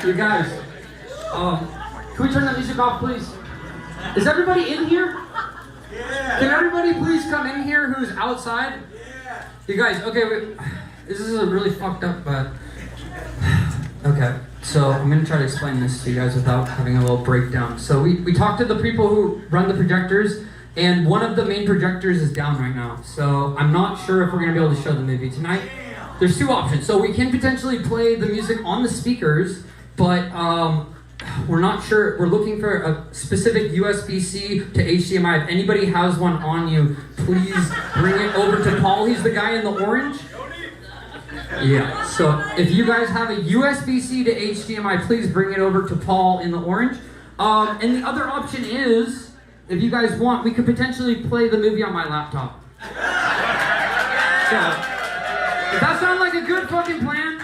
You guys, can we turn the music off, please? Is everybody in here? Yeah. Can everybody please come in here who's outside? Yeah. You guys, okay, this is a really fucked up, but... Okay, so I'm gonna try to explain this to you guys without having a little breakdown. So we talked to the people who run the projectors, and one of the main projectors is down right now. So I'm not sure if we're gonna be able to show the movie tonight. There's two options. So we can potentially play the music on the speakers, but we're not sure. We're looking for a specific USB-C to HDMI. If anybody has one on you, please bring it over to Paul. He's the guy in the orange. Yeah, so if you guys have a USB-C to HDMI, please bring it over to Paul in the orange. And the other option is, if you guys want, we could potentially play the movie on my laptop. So, does that sound like a good fucking plan?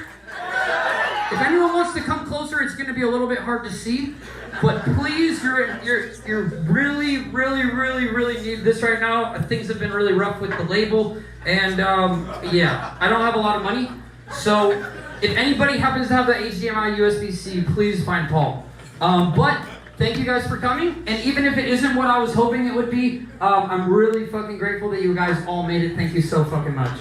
If anyone wants to come closer, it's going to be a little bit hard to see. But please, you're really need this right now. Things have been really rough with the label. And yeah, I don't have a lot of money. So if anybody happens to have the HDMI USB-C, please find Paul. But thank you guys for coming. And even if it isn't what I was hoping it would be, I'm really fucking grateful that you guys all made it. Thank you so fucking much.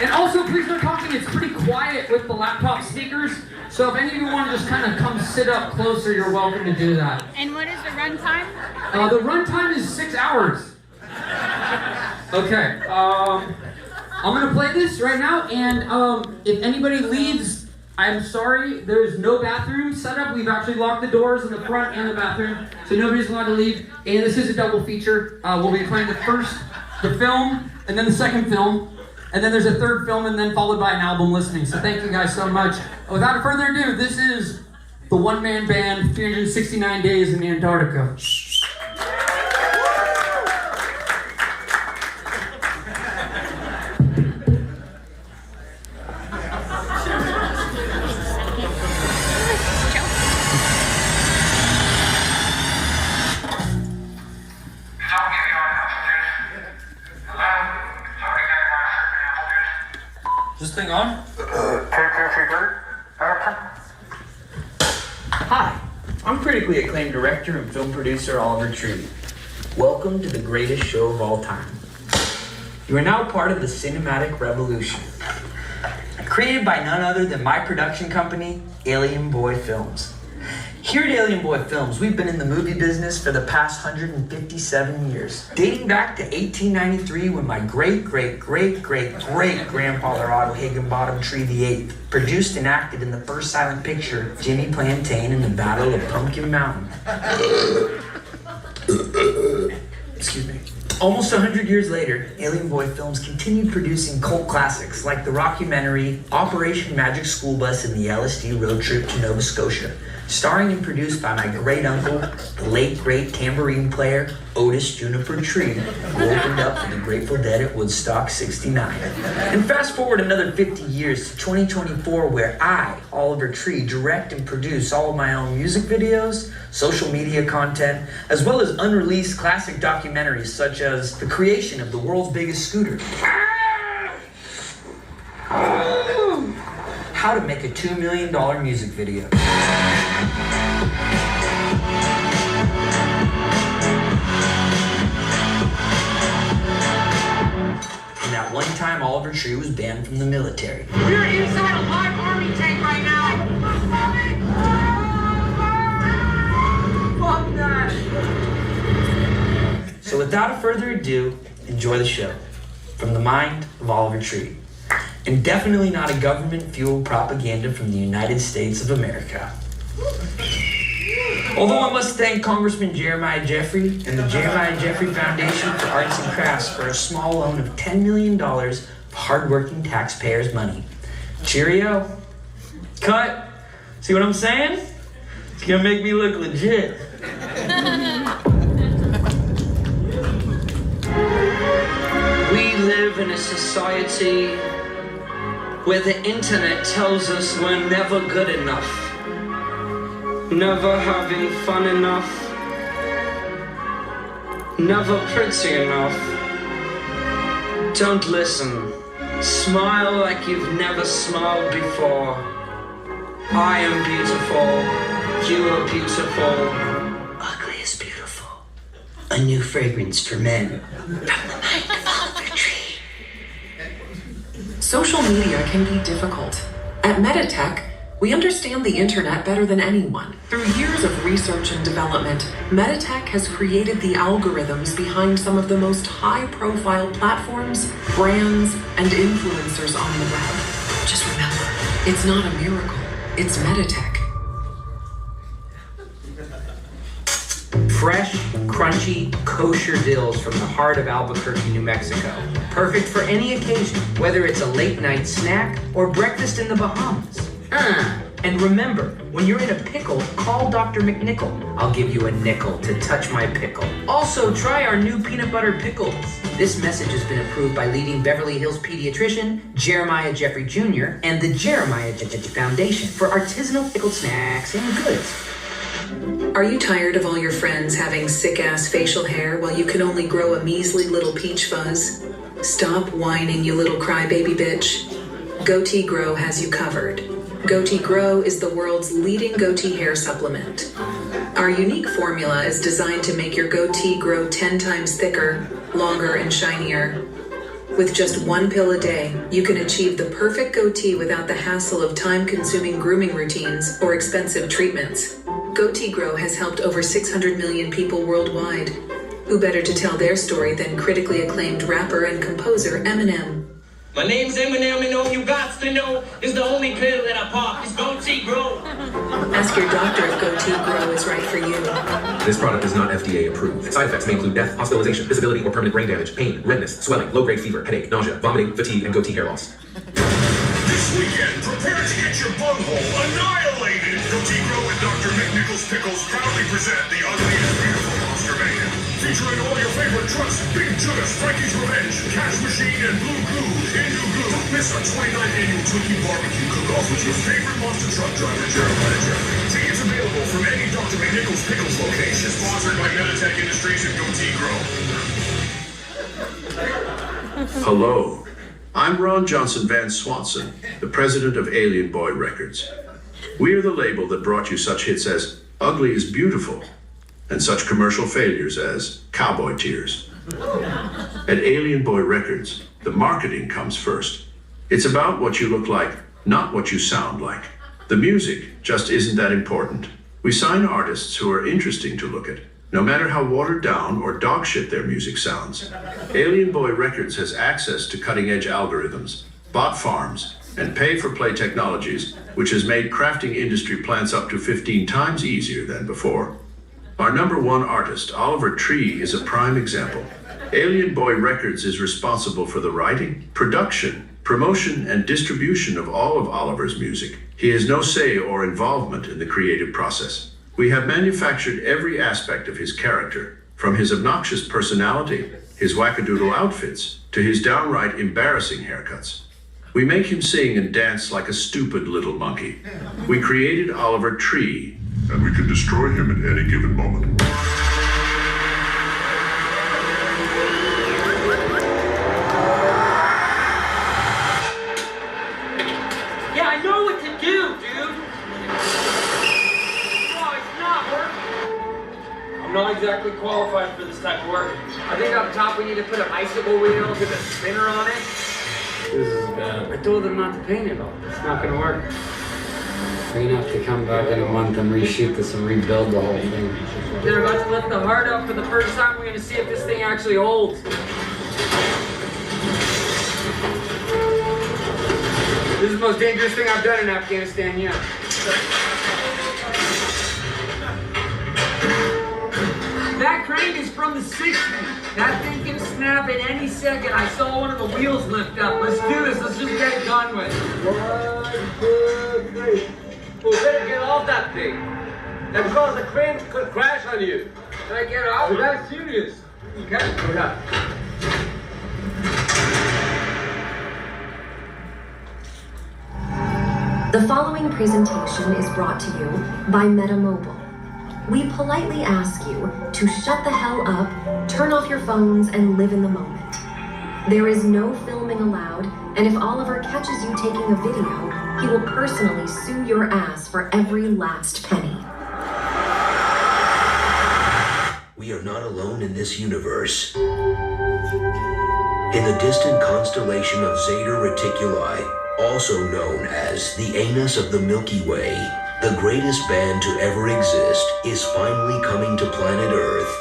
And also, please no talking. It's pretty quiet with the laptop speakers. So if any of you want to just kind of come sit up closer, you're welcome to do that. And what is the runtime? The runtime is 6 hours. Okay. I'm gonna play this right now, and if anybody leaves, I'm sorry. There's no bathroom set up. We've actually locked the doors in the front and the bathroom, so nobody's allowed to leave. And this is a double feature. We'll be playing the film, and then the second film. And then there's a third film, and then followed by an album listening. So thank you guys so much. Without further ado, this is the one-man band, 369 Days in Antarctica. Is this thing on? Hi, I'm critically acclaimed director and film producer Oliver Tree. Welcome to the greatest show of all time. You are now part of the cinematic revolution. Created by none other than my production company, Alien Boy Films. Here at Alien Boy Films, we've been in the movie business for the past 157 years. Dating back to 1893 when my great-great-great-great-grandfather Otto Higginbottom Tree VIII produced and acted in the first silent picture, Jimmy Plantain in the Battle of Pumpkin Mountain. Excuse me. Almost 100 years later, Alien Boy Films continued producing cult classics like the rockumentary Operation Magic School Bus and the LSD Road Trip to Nova Scotia, starring and produced by my great-uncle, the late great tambourine player, Otis Juniper Tree, who opened up for the Grateful Dead at Woodstock 69. And fast forward another 50 years to 2024, where I, Oliver Tree, direct and produce all of my own music videos, social media content, as well as unreleased classic documentaries such as the creation of the world's biggest scooter, how to make a $2 million music video. And at one time, Oliver Tree was banned from the military. We're inside a live army tank right now! Fuck that! So without further ado, enjoy the show. From the mind of Oliver Tree. And definitely not a government-fueled propaganda from the United States of America. Although I must thank Congressman Jeremiah Jeffrey and the Jeremiah Jeffrey Foundation for Arts and Crafts for a small loan of $10 million of hard-working taxpayers' money. Cheerio. Cut. See what I'm saying? It's gonna make me look legit. We live in a society where the internet tells us we're never good enough, never having fun enough, never pretty enough. Don't listen. Smile like you've never smiled before. I am beautiful. You are beautiful. Ugly is beautiful. A new fragrance for men. From the night of Oliver Tree. Social media can be difficult. At Meditech, we understand the internet better than anyone. Through years of research and development, Meditech has created the algorithms behind some of the most high-profile platforms, brands, and influencers on the web. Just remember, it's not a miracle, it's Meditech. Fresh, crunchy, kosher dills from the heart of Albuquerque, New Mexico. Perfect for any occasion, whether it's a late night snack or breakfast in the Bahamas. And remember, when you're in a pickle, call Dr. McNichol. I'll give you a nickel to touch my pickle. Also, try our new peanut butter pickles. This message has been approved by leading Beverly Hills pediatrician Jeremiah Jeffrey Jr. and the Jeremiah Foundation for artisanal pickled snacks and goods. Are you tired of all your friends having sick-ass facial hair while you can only grow a measly little peach fuzz? Stop whining, you little crybaby bitch. Goatee Grow has you covered. Goatee Grow is the world's leading goatee hair supplement. Our unique formula is designed to make your goatee grow 10 times thicker, longer, and shinier. With just one pill a day, you can achieve the perfect goatee without the hassle of time-consuming grooming routines or expensive treatments. Goatee Grow has helped over 600 million people worldwide. Who better to tell their story than critically acclaimed rapper and composer Eminem? My name's Eminem, and all you got to know is the only pill that I pop is Goatee Grow. Ask your doctor if Goatee Grow is right for you. This product is not FDA approved. Side effects may include death, hospitalization, disability, or permanent brain damage, pain, redness, swelling, low-grade fever, headache, nausea, vomiting, fatigue, and goatee hair loss. This weekend, prepare to get your bunghole annihilated. Goatee Grow and Dr. McNichols Pickles proudly present the ugly and beautiful Monster Mayhem. Featuring all your favorite trucks, Big Judas, Frankie's Revenge, Cash Machine, and Blue Goo, Hindu Glue. Don't miss our 29th annual Twinkie Barbecue Cook-Off with your favorite monster truck driver, Jeremiah Jeffrey. Tickets available from any Dr. McNichols Pickles location. Sponsored by Meditech Industries and Goatee Grow. Hello. I'm Ron Johnson Van Swanson, the president of Alien Boy Records. We are the label that brought you such hits as Ugly is Beautiful and such commercial failures as Cowboy Tears. At Alien Boy Records, the marketing comes first. It's about what you look like, not what you sound like. The music just isn't that important. We sign artists who are interesting to look at, no matter how watered down or dog shit their music sounds. Alien Boy Records has access to cutting-edge algorithms, bot farms, and pay-for-play technologies, which has made crafting industry plants up to 15 times easier than before. Our #1 artist, Oliver Tree, is a prime example. Alien Boy Records is responsible for the writing, production, promotion, and distribution of all of Oliver's music. He has no say or involvement in the creative process. We have manufactured every aspect of his character, from his obnoxious personality, his wackadoodle outfits, to his downright embarrassing haircuts. We make him sing and dance like a stupid little monkey. We created Oliver Tree, And we can destroy him at any given moment. Yeah, I know what to do, dude. No, it's not working. I'm not exactly qualified for this type of work. I think up top we need to put an icicle wheel with a spinner on it. This is bad. I told them not to paint it all. It's not gonna work. We're gonna have to come back in a month and reshoot this and rebuild the whole thing. They're about to lift the heart up for the first time. We're gonna see if this thing actually holds. This is the most dangerous thing I've done in Afghanistan yet. That crane is from the 60s. That thing can snap at any second. I saw one of the wheels lift up. Let's do this. Let's just get it done with. 1, 2, 3. Well, better get off that thing. And because the crane could crash on you. Can I get off? That's serious. Okay. Okay. The following presentation is brought to you by MetaMobile. We politely ask you to shut the hell up, turn off your phones, and live in the moment. There is no filming allowed, And if Oliver catches you taking a video, he will personally sue your ass for every last penny. We are not alone in this universe. In the distant constellation of Zeta Reticuli, also known as the anus of the Milky Way, the greatest band to ever exist is finally coming to planet Earth.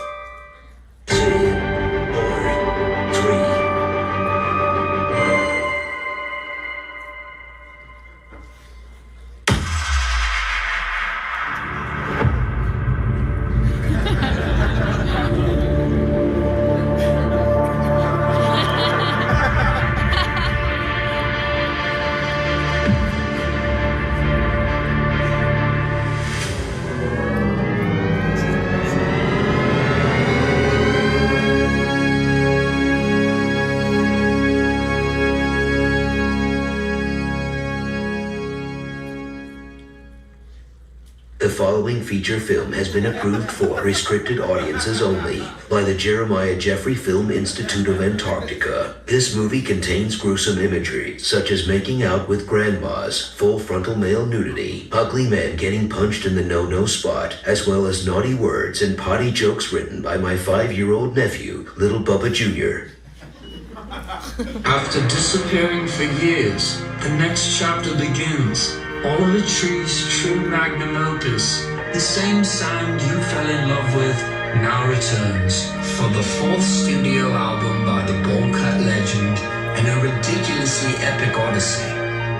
10, 4, 3. The following feature film has been approved for restricted audiences only by the Jeremiah Jeffrey Film Institute of Antarctica. This movie contains gruesome imagery, such as making out with grandmas, full frontal male nudity, ugly men getting punched in the no-no spot, as well as naughty words and potty jokes written by my 5-year-old nephew, Little Bubba Jr. After disappearing for years, the next chapter begins. Oliver Tree's true magnum opus, the same sound you fell in love with, now returns for the 4th studio album by the Ballcut legend and a ridiculously epic odyssey.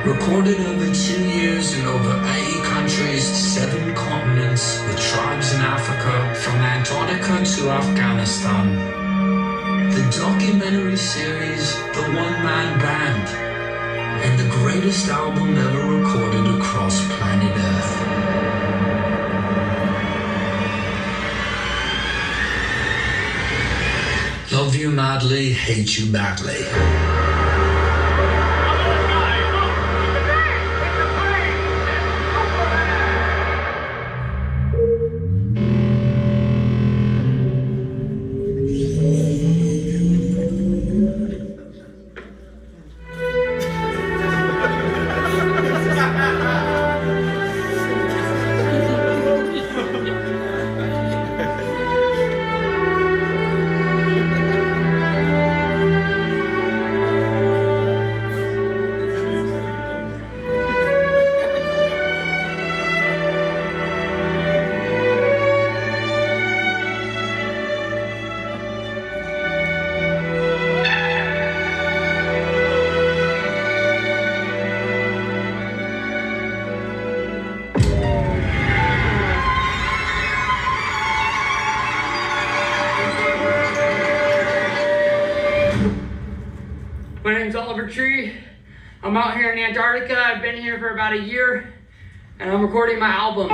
Recorded over 2 years in over 80 countries, 7 continents, with tribes in Africa, from Antarctica to Afghanistan. The documentary series, The One-Man Band, and the greatest album ever recorded across planet Earth. Love you madly, hate you badly. My name's Oliver Tree. I'm out here in Antarctica. I've been here for about a year, and I'm recording my album.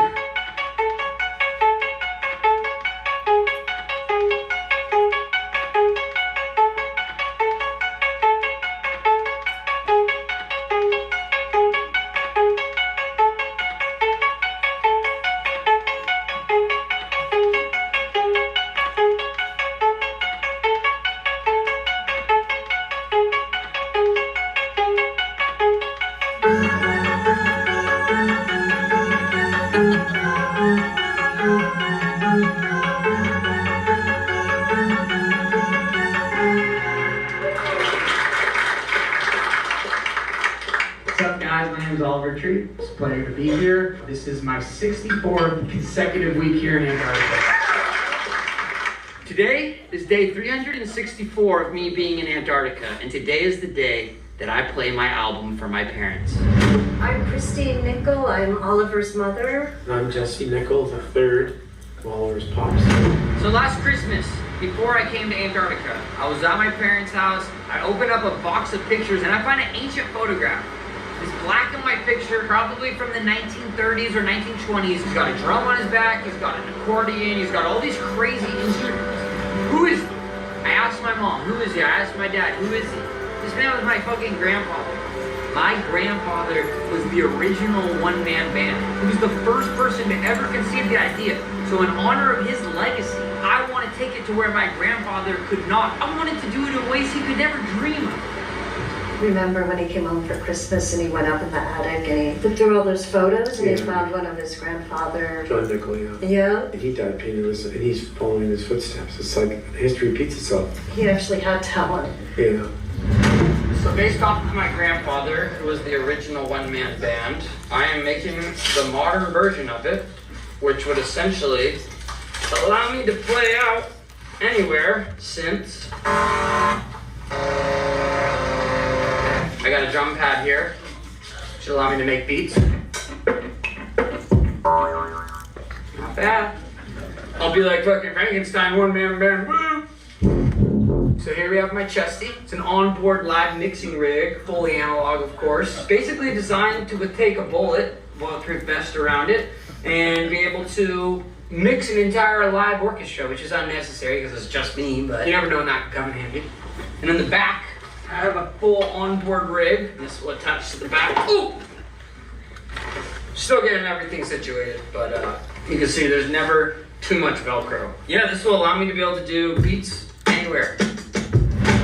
What's up, guys? My name is Oliver Tree. It's a pleasure to be here. This is my 64th consecutive week here in Antarctica. Today is day 364 of me being in Antarctica, and today is the day that I play my album for my parents. I'm Christine Nickel. I'm Oliver's mother. And I'm Jesse Nickel, the third of Oliver's pops. So last Christmas, before I came to Antarctica, I was at my parents' house. I opened up a box of pictures and I find an ancient photograph. This black and white picture, probably from the 1930s or 1920s. He's got a drum on his back, he's got an accordion, he's got all these crazy instruments. Who is he? I asked my mom, who is he? I asked my dad, who is he? This man was my fucking grandfather. My grandfather was the original one-man band. He was the first person to ever conceive the idea. So in honor of his legacy, I want to take it to where my grandfather could not. I wanted to do it in ways he could never dream of. remember when he came home for Christmas and he went up in the attic and he looked through all those photos and he Yeah. found one of his grandfather. John Nickel, yeah. Yeah. And he died penniless, and he's following his footsteps. It's like history repeats itself. He actually had talent. Yeah. So based off of my grandfather, who was the original one-man band, I am making the modern version of it, which would essentially allow me to play out anywhere since I got a drum pad here, which will allow me to make beats. Not bad. I'll be like fucking Frankenstein, one-man band, woo! So here we have my chesty. It's an onboard live mixing rig, fully analog of course. Basically designed to take a bulletproof vest around it, and be able to mix an entire live orchestra, which is unnecessary because it's just me, but you never know when that could come in handy. And in the back, I have a full onboard rig. This will attach to the back. Ooh! Still getting everything situated, but you can see there's never too much Velcro. Yeah, this will allow me to be able to do beats anywhere.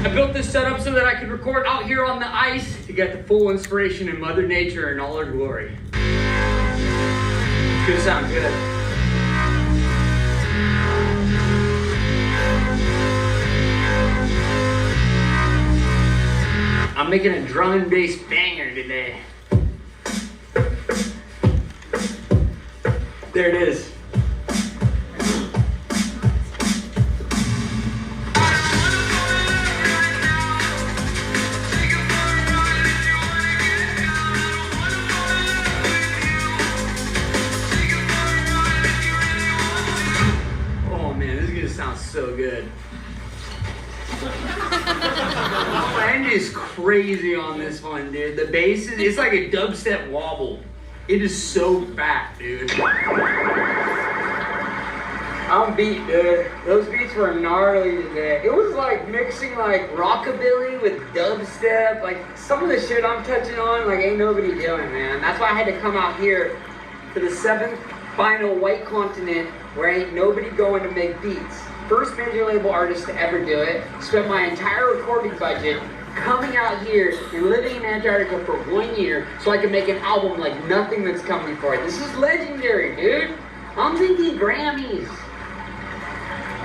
I built this setup so that I could record out here on the ice to get the full inspiration in Mother Nature in all her glory. It's gonna sound good. I'm making a drum and bass banger today. There it is. Oh man, this is gonna sound so good. Mine is crazy on this one, dude. The bass is, it's like a dubstep wobble. It is so fat, dude. I'm beat, dude. Those beats were gnarly today. It was like mixing like rockabilly with dubstep. Like some of the shit I'm touching on, like ain't nobody doing, man. That's why I had to come out here to the 7th final white continent where ain't nobody going to make beats. First major label artist to ever do it. Spent my entire recording budget coming out here and living in Antarctica for 1 year so I could make an album like nothing that's come before it. This is legendary, dude. I'm thinking Grammys.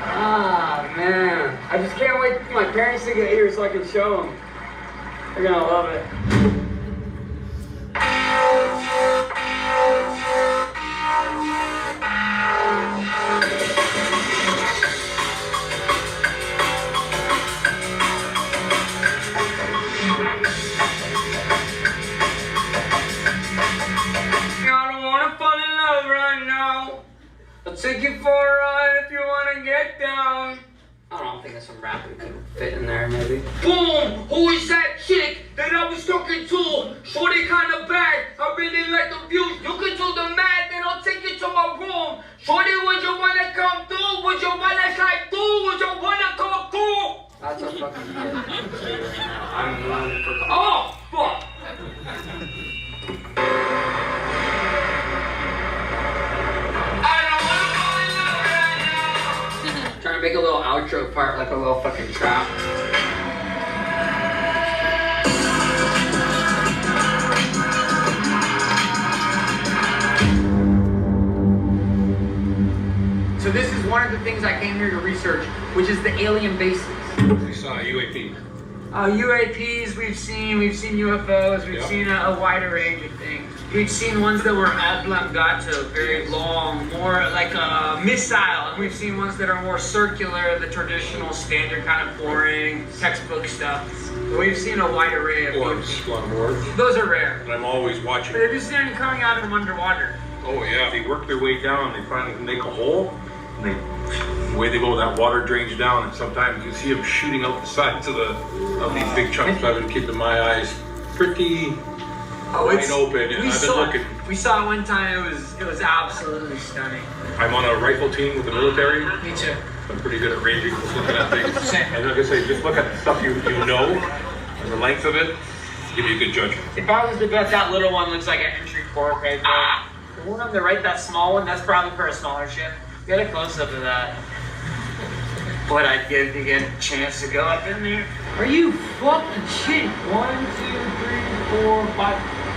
Ah, man. I just can't wait for my parents to get here so I can show them. They're gonna love it. I'll take you for a ride if you wanna get down. I don't think there's some rap that could fit in there, maybe. Boom! Who is that chick that I was talking to? Shorty kinda bad. I really like the views. You can do the math, then I'll take you to my room. Shorty, would you wanna come through? Would you wanna slide through? Would you wanna come through? That's a fucking hit. I'm running for. Oh, fuck! Trying to make a little outro part like a little fucking trap. So this is one of the things I came here to research, which is the alien bases. We saw UAP. UAPs we've seen UFOs, we've seen a wider range of things. We've seen ones that were oblongato, very long, more like a missile, and we've seen ones that are more circular, the traditional, standard kind of boring textbook stuff. But we've seen a wide array of Orbs, a lot of orbs. Those are rare. And I'm always watching. But have you seen them coming out from underwater? Oh yeah, they work their way down, they finally make a hole, and the way they go, that water drains down, and sometimes you see them shooting out the sides of these big chunks. I've been keeping my eyes pretty wide open, and I've been looking. We saw it one time, it was absolutely stunning. I'm on a rifle team with the military. Me too. I'm pretty good at ranging, just looking at things. And like I say, just look at the stuff you know, and the length of it, give you a good judgment. If I was to bet that little one looks like an entry port right there. The one on the right, that small one, that's probably for a smaller ship. Get a close up of that. what I'd give to get a chance to go up in there. Are you fucking shitting? 1, 2, 3, 4, 5.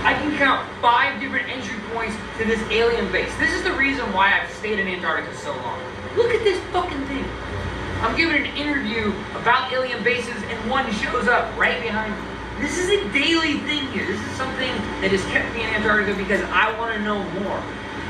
I can count 5 different entry points to this alien base. This is the reason why I've stayed in Antarctica so long. Look at this fucking thing. I'm giving an interview about alien bases and one shows up right behind me. This is a daily thing here. This is something that has kept me in Antarctica because I want to know more.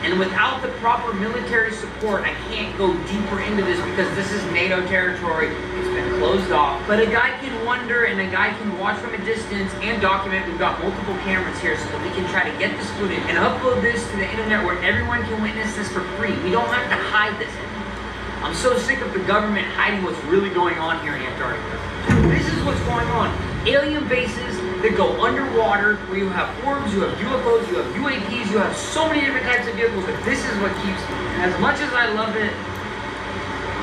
And without the proper military support, I can't go deeper into this because this is NATO territory. It's been closed off. But a guy can wonder and a guy can watch from a distance and document. We've got multiple cameras here so that we can try to get this footage and upload this to the internet where everyone can witness this for free. We don't have to hide this anymore. I'm so sick of the government hiding what's really going on here in Antarctica. This is what's going on. Alien bases that go underwater, where you have orbs, you have UFOs, you have UAPs, you have so many different types of vehicles, but this is what keeps me. As much as I love it,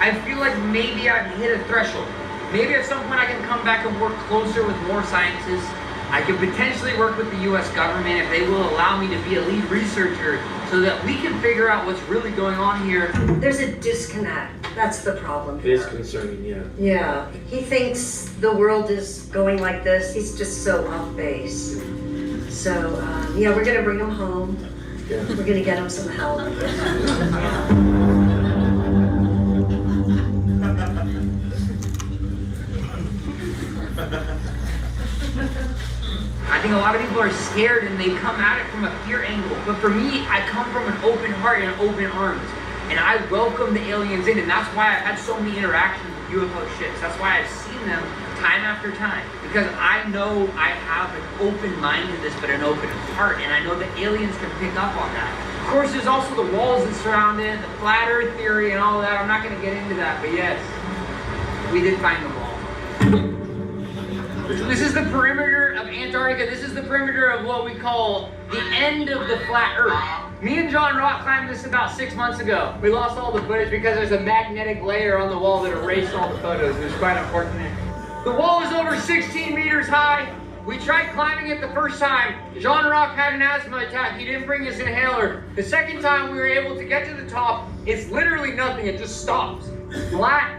I feel like maybe I've hit a threshold. Maybe at some point I can come back and work closer with more scientists. I could potentially work with the US government if they will allow me to be a lead researcher so that we can figure out what's really going on here. There's a disconnect. That's the problem It here. is concerning, yeah. Yeah, he thinks the world is going like this. He's just so off base. So, yeah, we're gonna bring him home. Yeah. We're gonna get him some help. I think a lot of people are scared and they come at it from a fear angle. But for me, I come from an open heart and open arms. And I welcome the aliens in, and that's why I've had so many interactions with UFO ships. That's why I've seen them time after time. Because I know I have an open mind to this, but an open heart, and I know the aliens can pick up on that. Of course, there's also the walls that surround it, the flat earth theory and all that. I'm not gonna get into that, but yes, we did find the wall. So this is the perimeter of Antarctica. This is the perimeter of what we call the end of the flat earth. Me and John Rock climbed this about 6 months ago. We lost all the footage because there's a magnetic layer on the wall that erased all the photos. It was quite unfortunate. The wall is over 16 meters high. We tried climbing it the first time. John Rock had an asthma attack. He didn't bring his inhaler. The second time we were able to get to the top, it's literally nothing. It just stops. Flat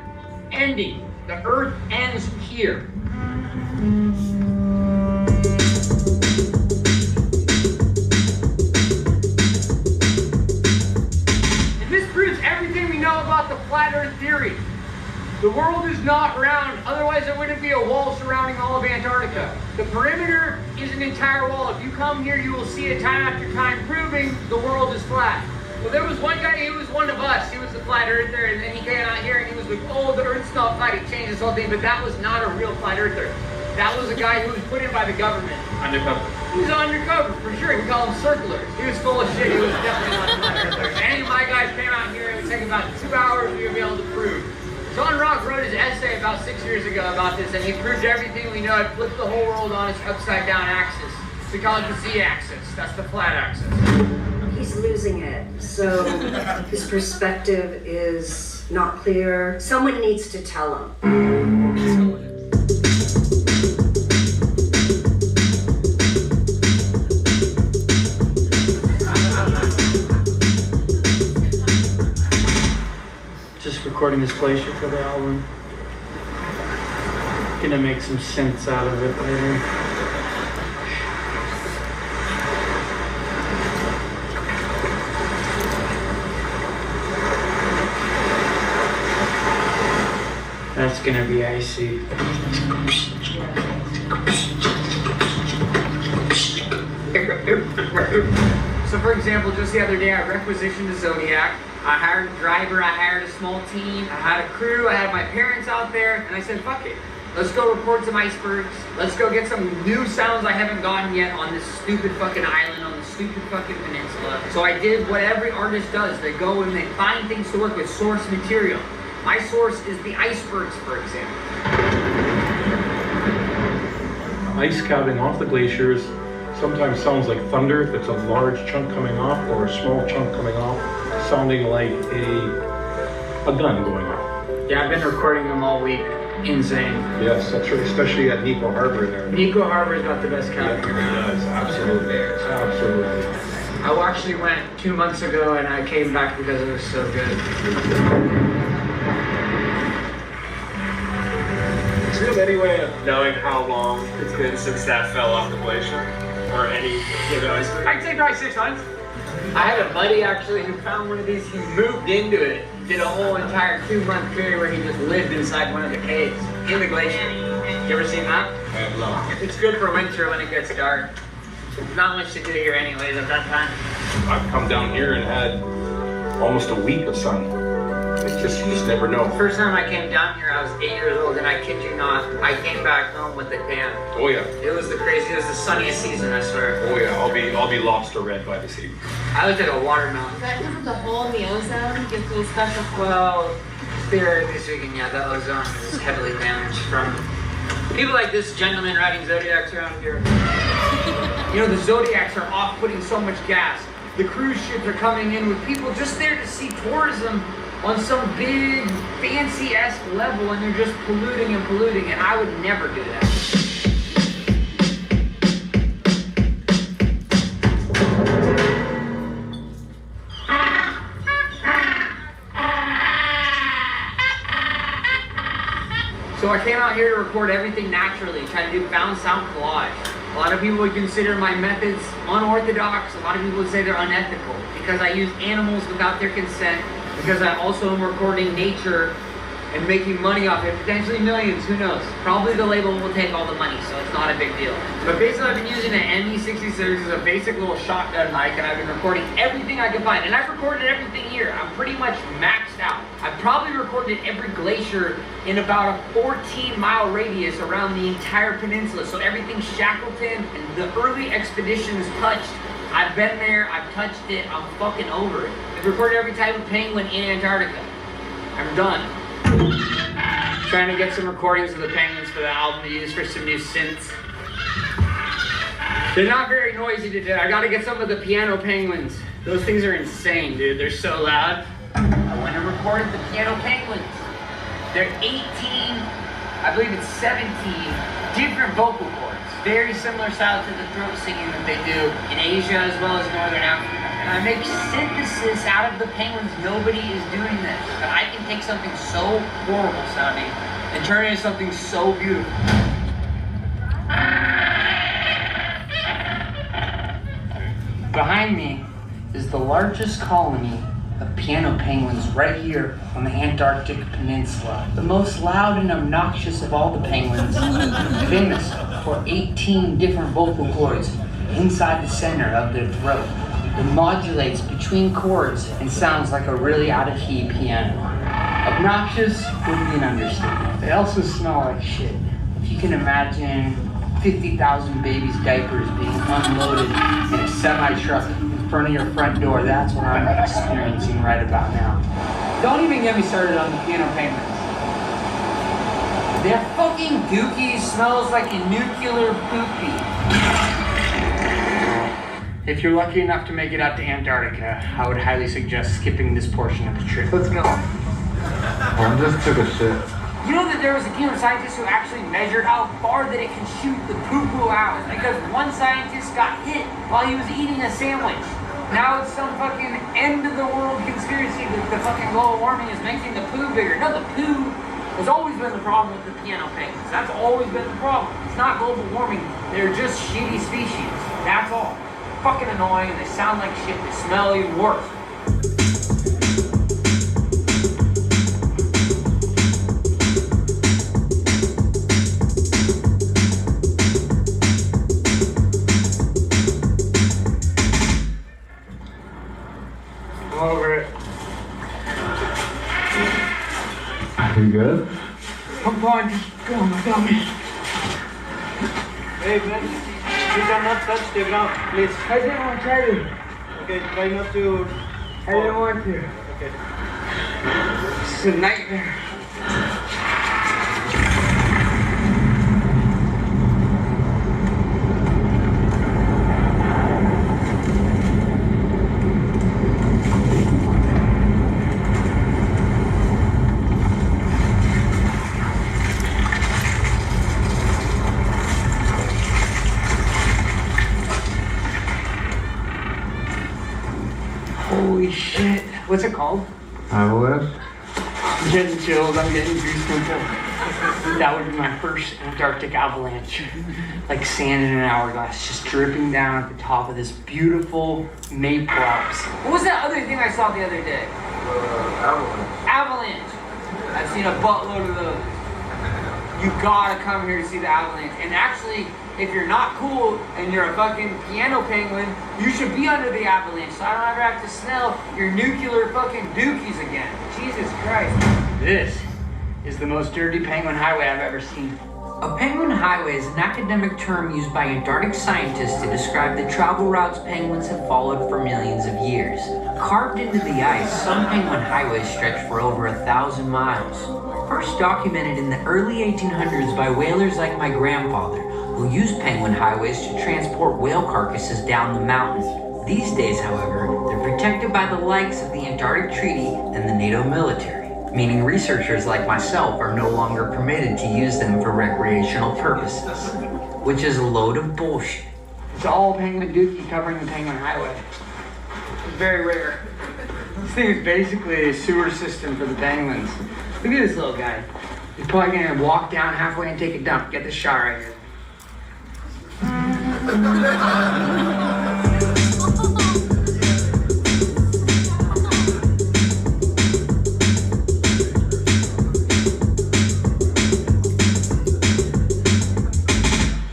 ending. The earth ends here. Everything we know about the flat earth theory. The world is not round, otherwise there wouldn't be a wall surrounding all of Antarctica. The perimeter is an entire wall. If you come here, you will see it time after time proving the world is flat. Well, there was one guy, he was one of us, he was the flat earther, and then he came out here and he was like, oh, the earth's not flat, he changed this whole thing, but that was not a real flat earther. That was a guy who was put in by the government. Undercover. He was undercover, for sure. We call him circlers. He was full of shit. He was definitely not a flat earther. If any of my guys came out here, it would take about 2 hours we would be able to prove. John Rock wrote his essay about 6 years ago about this, and he proved everything we know. It flipped the whole world on its upside-down axis. We call it the Z-axis. That's the flat axis. He's losing it. So his perspective is not clear. Someone needs to tell him. Just recording this glacier for the album. Gonna make some sense out of it later. That's gonna be icy. So for example, just the other day I requisitioned a Zodiac. I hired a driver, I hired a small team, I had a crew, I had my parents out there, and I said, fuck it. Let's go record some icebergs. Let's go get some new sounds I haven't gotten yet on this stupid fucking island, on this stupid fucking peninsula. So I did what every artist does. They go and they find things to work with, source material. My source is the icebergs, for example. Ice capping off the glaciers sometimes sounds like thunder if it's a large chunk coming off or a small chunk coming off, sounding like a gun going off. Yeah, I've been recording them all week. Insane. Yes, that's right, especially at Nico Harbor there. Nico Harbor's got the best cabin. Yeah, it does, absolutely. Absolutely. I actually went 2 months ago and I came back because it was so good. Do you have any way of knowing how long it's been since that fell off the glacier? Or any given ice cream? I'd say probably 6 months. I had a buddy actually who found one of these. He moved into it, did a whole entire 2-month period where he just lived inside one of the caves in the glacier. You ever seen that? I have not. It's good for winter when it gets dark. Not much to do here anyways at that time. I've come down here and had almost a week of sun. You just never know. The first time I came down here, I was 8 years old, and I kid you not, I came back home with a tan. Oh yeah. It was the craziest, it was the sunniest season, I swear. Oh yeah, I'll be lobster red by this evening. I looked at a watermelon. Is that because of the hole in the ozone? Gives you a special. Well, there this weekend, yeah, the ozone is heavily damaged from people like this gentleman riding Zodiacs around here. You know, the Zodiacs are off putting so much gas. The cruise ships are coming in with people just there to see tourism on some big, fancy-esque level, and they're just polluting, and I would never do that. So I came out here to record everything naturally, try to do found sound collage. A lot of people would consider my methods unorthodox. A lot of people would say they're unethical because I use animals without their consent, because I also am recording nature and making money off it, potentially millions, who knows. Probably the label will take all the money, so it's not a big deal. But basically I've been using an ME66 as a basic little shotgun mic, and I've been recording everything I can find. And I've recorded everything here. I'm pretty much maxed out. I've probably recorded every glacier in about a 14-mile radius around the entire peninsula. So everything Shackleton and the early expeditions touched, I've been there, I've touched it, I'm fucking over it. I've recorded every type of penguin in Antarctica. I'm done. Trying to get some recordings of the penguins for the album to use for some new synths. They're not very noisy today. I gotta get some of the piano penguins. Those things are insane, dude. They're so loud. I went and recorded the piano penguins. They're 18, I believe it's 17 different vocal cords. Very similar style to the throat singing that they do in Asia as well as Northern Africa. And I make synthesis out of the penguins. Nobody is doing this. But I can take something so horrible sounding and turn it into something so beautiful. Behind me is the largest colony of piano penguins right here on the Antarctic Peninsula. The most loud and obnoxious of all the penguins, famous for 18 different vocal cords inside the center of their throat. It modulates between chords and sounds like a really out-of-key piano. Obnoxious would be an understatement. They also smell like shit. If you can imagine 50,000 babies' diapers being unloaded in a semi-truck in front of your front door, that's what I'm experiencing right about now. Don't even get me started on the piano penguins. Their fucking dookie smells like a nuclear poopy. If you're lucky enough to make it out to Antarctica, I would highly suggest skipping this portion of the trip. Let's go. I just took a shit. You know that there was a team of scientists who actually measured how far that it can shoot the poo-poo out, because one scientist got hit while he was eating a sandwich. Now it's some fucking end of the world conspiracy that the fucking global warming is making the poo bigger. No, the poo has always been the problem with the piano penguins. That's always been the problem. It's not global warming. They're just shitty species. That's all. Fucking annoying, and they sound like shit. They smell even worse. I'm over it. You good? I'm fine, just go on my tummy. Hey, man. You cannot touch the ground, please. I didn't want to try to. Okay, try not to. I didn't want to. Okay. This is a nightmare. Holy shit. What's it called? Avalanche? I'm getting chills. I'm getting goosebumps. That would be my first Antarctic avalanche. Like sand in an hourglass, just dripping down at the top of this beautiful maple Alps. What was that other thing I saw the other day? Avalanche. I've seen a buttload of those. You gotta come here to see the avalanche. And actually, if you're not cool and you're a fucking piano penguin, you should be under the avalanche so I don't ever have to smell your nuclear fucking dookies again. Jesus Christ. This is the most dirty penguin highway I've ever seen. A penguin highway is an academic term used by Antarctic scientists to describe the travel routes penguins have followed for millions of years. Carved into the ice, some penguin highways stretch for over 1,000 miles. First documented in the early 1800s by whalers like my grandfather, who used penguin highways to transport whale carcasses down the mountain. These days, however, they're protected by the likes of the Antarctic Treaty and the NATO military, meaning researchers like myself are no longer permitted to use them for recreational purposes, which is a load of bullshit. It's all penguin dookie covering the penguin highway. It's very rare. This thing is basically a sewer system for the penguins. Look at this little guy. He's probably gonna walk down halfway and take a dump. Get this shot right here.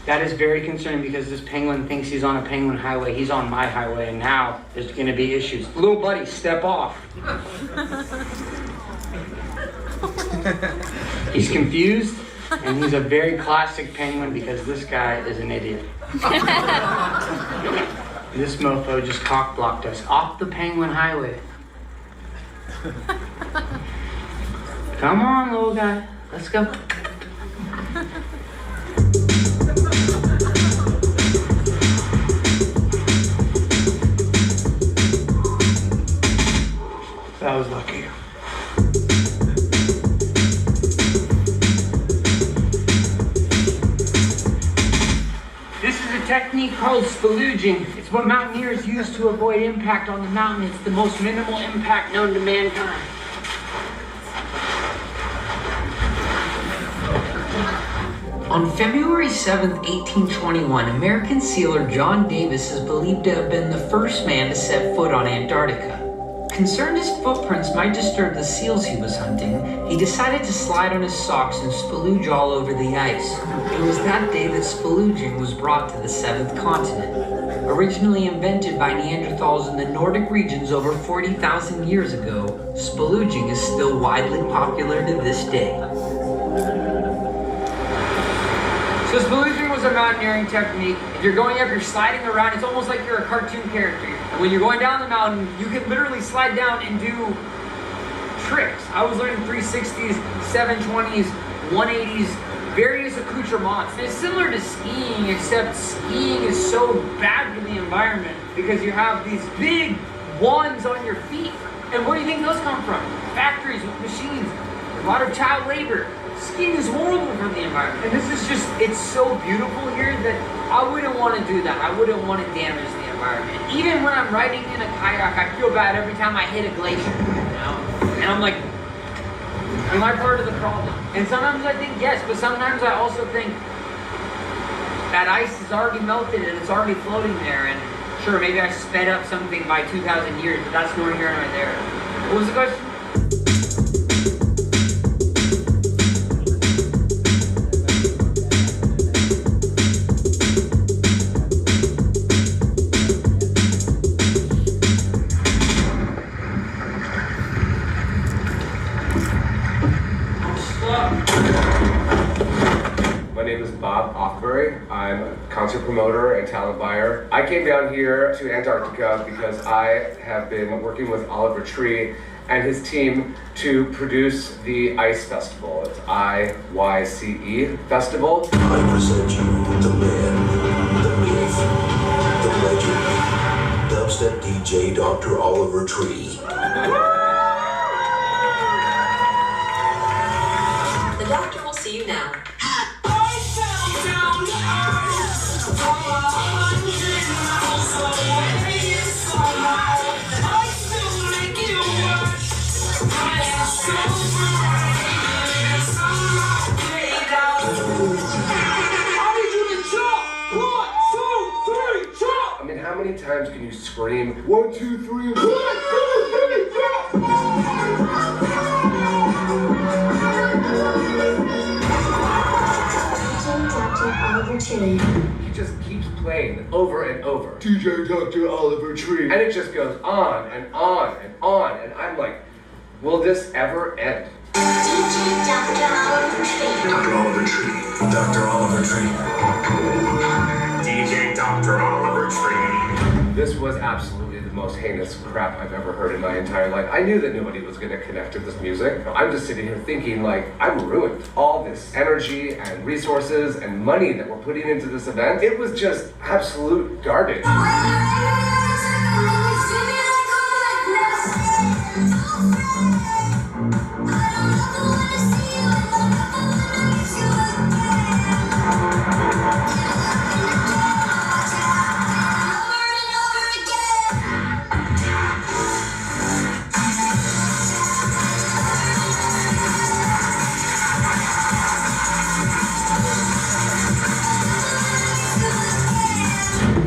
That is very concerning because this penguin thinks he's on a penguin highway. He's on my highway, and now there's going to be issues. Little buddy, step off. He's confused, and he's a very classic penguin because this guy is an idiot. This mofo just cock-blocked us off the penguin highway. Come on, little guy. Let's go. That was lucky. This is a technique called spalooging. It's what mountaineers use to avoid impact on the mountain. It's the most minimal impact known to mankind. On February 7th, 1821, American sealer John Davis is believed to have been the first man to set foot on Antarctica. Concerned his footprints might disturb the seals he was hunting, he decided to slide on his socks and spalooge all over the ice. It was that day that spalooging was brought to the seventh continent. Originally invented by Neanderthals in the Nordic regions over 40,000 years ago, spalooging is still widely popular to this day. So spalooging was a mountaineering technique. If you're going up, you're sliding around. It's almost like you're a cartoon character. And when you're going down the mountain, you can literally slide down and do tricks. I was learning 360s, 720s, 180s, various accoutrements. And it's similar to skiing, except skiing is so bad for the environment because you have these big wands on your feet. And where do you think those come from? Factories with machines, a lot of child labor. Skiing is horrible for the environment. And this is just, it's so beautiful here that I wouldn't want to do that. I wouldn't want to damage the environment. Even when I'm riding in a kayak, I feel bad every time I hit a glacier, you know? And I'm like, am I part of the problem? And sometimes I think yes, but sometimes I also think that ice is already melted and it's already floating there. And sure, maybe I sped up something by 2,000 years, but that's nor here nor there. What was the question? I'm a concert promoter and talent buyer. I came down here to Antarctica because I have been working with Oliver Tree and his team to produce the ICE Festival. It's IYCE Festival. I present you the man, the myth, the legend, dubstep DJ Dr. Oliver Tree. The doctor will see you now. So times can you scream 1, 2, 3? He just keeps playing over and over. DJ Dr. Oliver Tree. And it just goes on and on and on. And I'm like, will this ever end? DJ Dr. Oliver Tree. Dr. Oliver Tree. Dr. Oliver Tree. DJ Dr. Oliver Tree. This was absolutely the most heinous crap I've ever heard in my entire life. I knew that nobody was going to connect to this music. I'm just sitting here thinking, like, I'm ruined. All this energy and resources and money that we're putting into this event, it was just absolute garbage.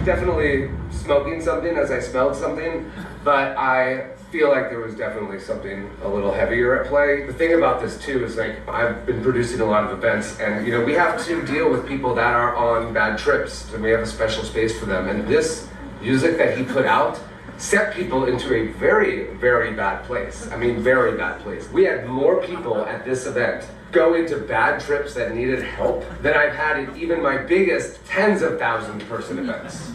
Definitely smoking something as I smelled something, but I feel like there was definitely something a little heavier at play. The thing about this too is, like, I've been producing a lot of events, and you know, we have to deal with people that are on bad trips, and we have a special space for them. And this music that he put out set people into a very, very bad place. I mean, very bad place. We had more people at this event go into bad trips that needed help than I've had in even my biggest tens of thousand person events.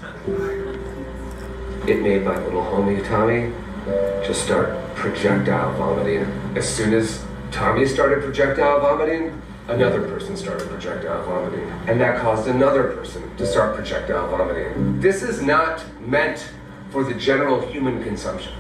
It made my little homie Tommy just start projectile vomiting. As soon as Tommy started projectile vomiting, another person started projectile vomiting. And that caused another person to start projectile vomiting. This is not meant for the general human consumption.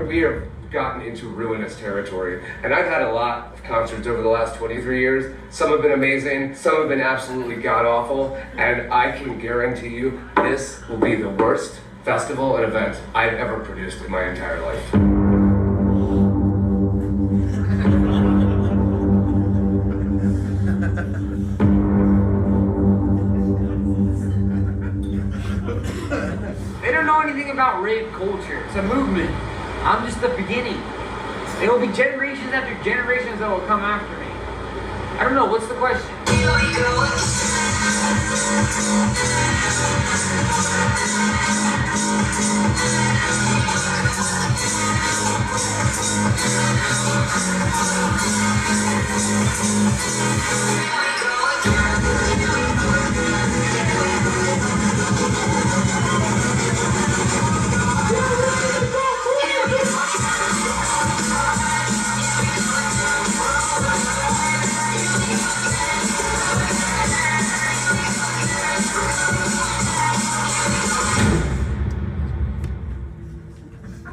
We have gotten into ruinous territory, and I've had a lot of concerts over the last 23 years. Some have been amazing, some have been absolutely god-awful, and I can guarantee you this will be the worst festival and event I've ever produced in my entire life. They don't know anything about rave culture. It's a movement. I'm just the beginning. There will be generations after generations that will come after me. I don't know, what's the question?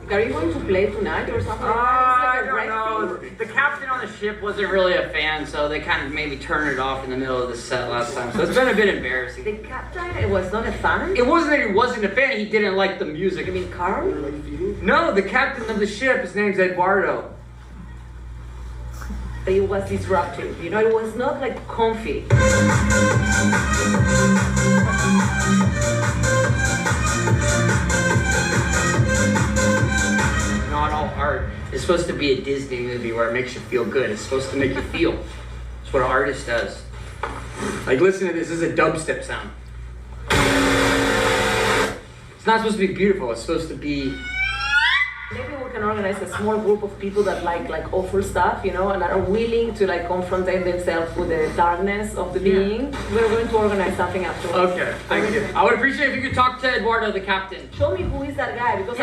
Are you going to play tonight or something? I don't know. The captain on the ship wasn't really a fan, so they kind of made me turn it off in the middle of the set last time. So it's been a bit embarrassing. The captain was not a fan? It wasn't that he wasn't a fan, he didn't like the music. You mean Carl? No, the captain of the ship, his name's Eduardo. But it was disruptive, you know, it was not like comfy. Not all art is supposed to be a Disney movie where it makes you feel good. It's supposed to make you feel. That's what an artist does. Like, listen to this. This is a dubstep sound. It's not supposed to be beautiful. It's supposed to be... Maybe we can organize a small group of people that like awful stuff, you know, and are willing to like confront themselves with the darkness of the being. We're going to organize something afterwards. Okay, thank you. I would appreciate if you could talk to Eduardo, the captain. Show me who is that guy, because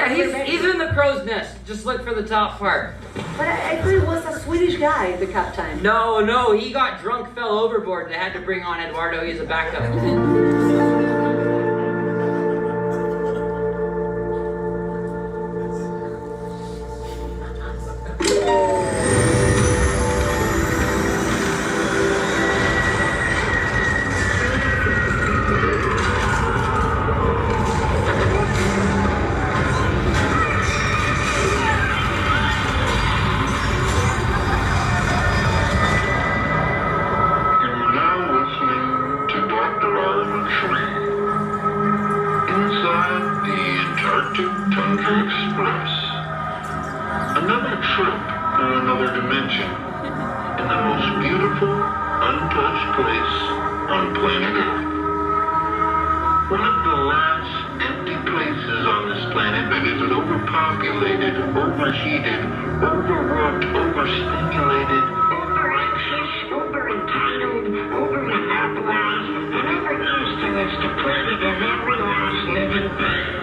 he's in the crow's nest. Just look for the top part. But I thought it was a Swedish guy, the captain. No, he got drunk, fell overboard. They had to bring on Eduardo. He's a backup. Another trip through another dimension in the most beautiful, untouched place on planet Earth. One of the last empty places on this planet that isn't overpopulated, overheated, overworked, overstimulated, over-anxious, over-entitled, over-monopolized, whatever is to it's depleted of every last living thing,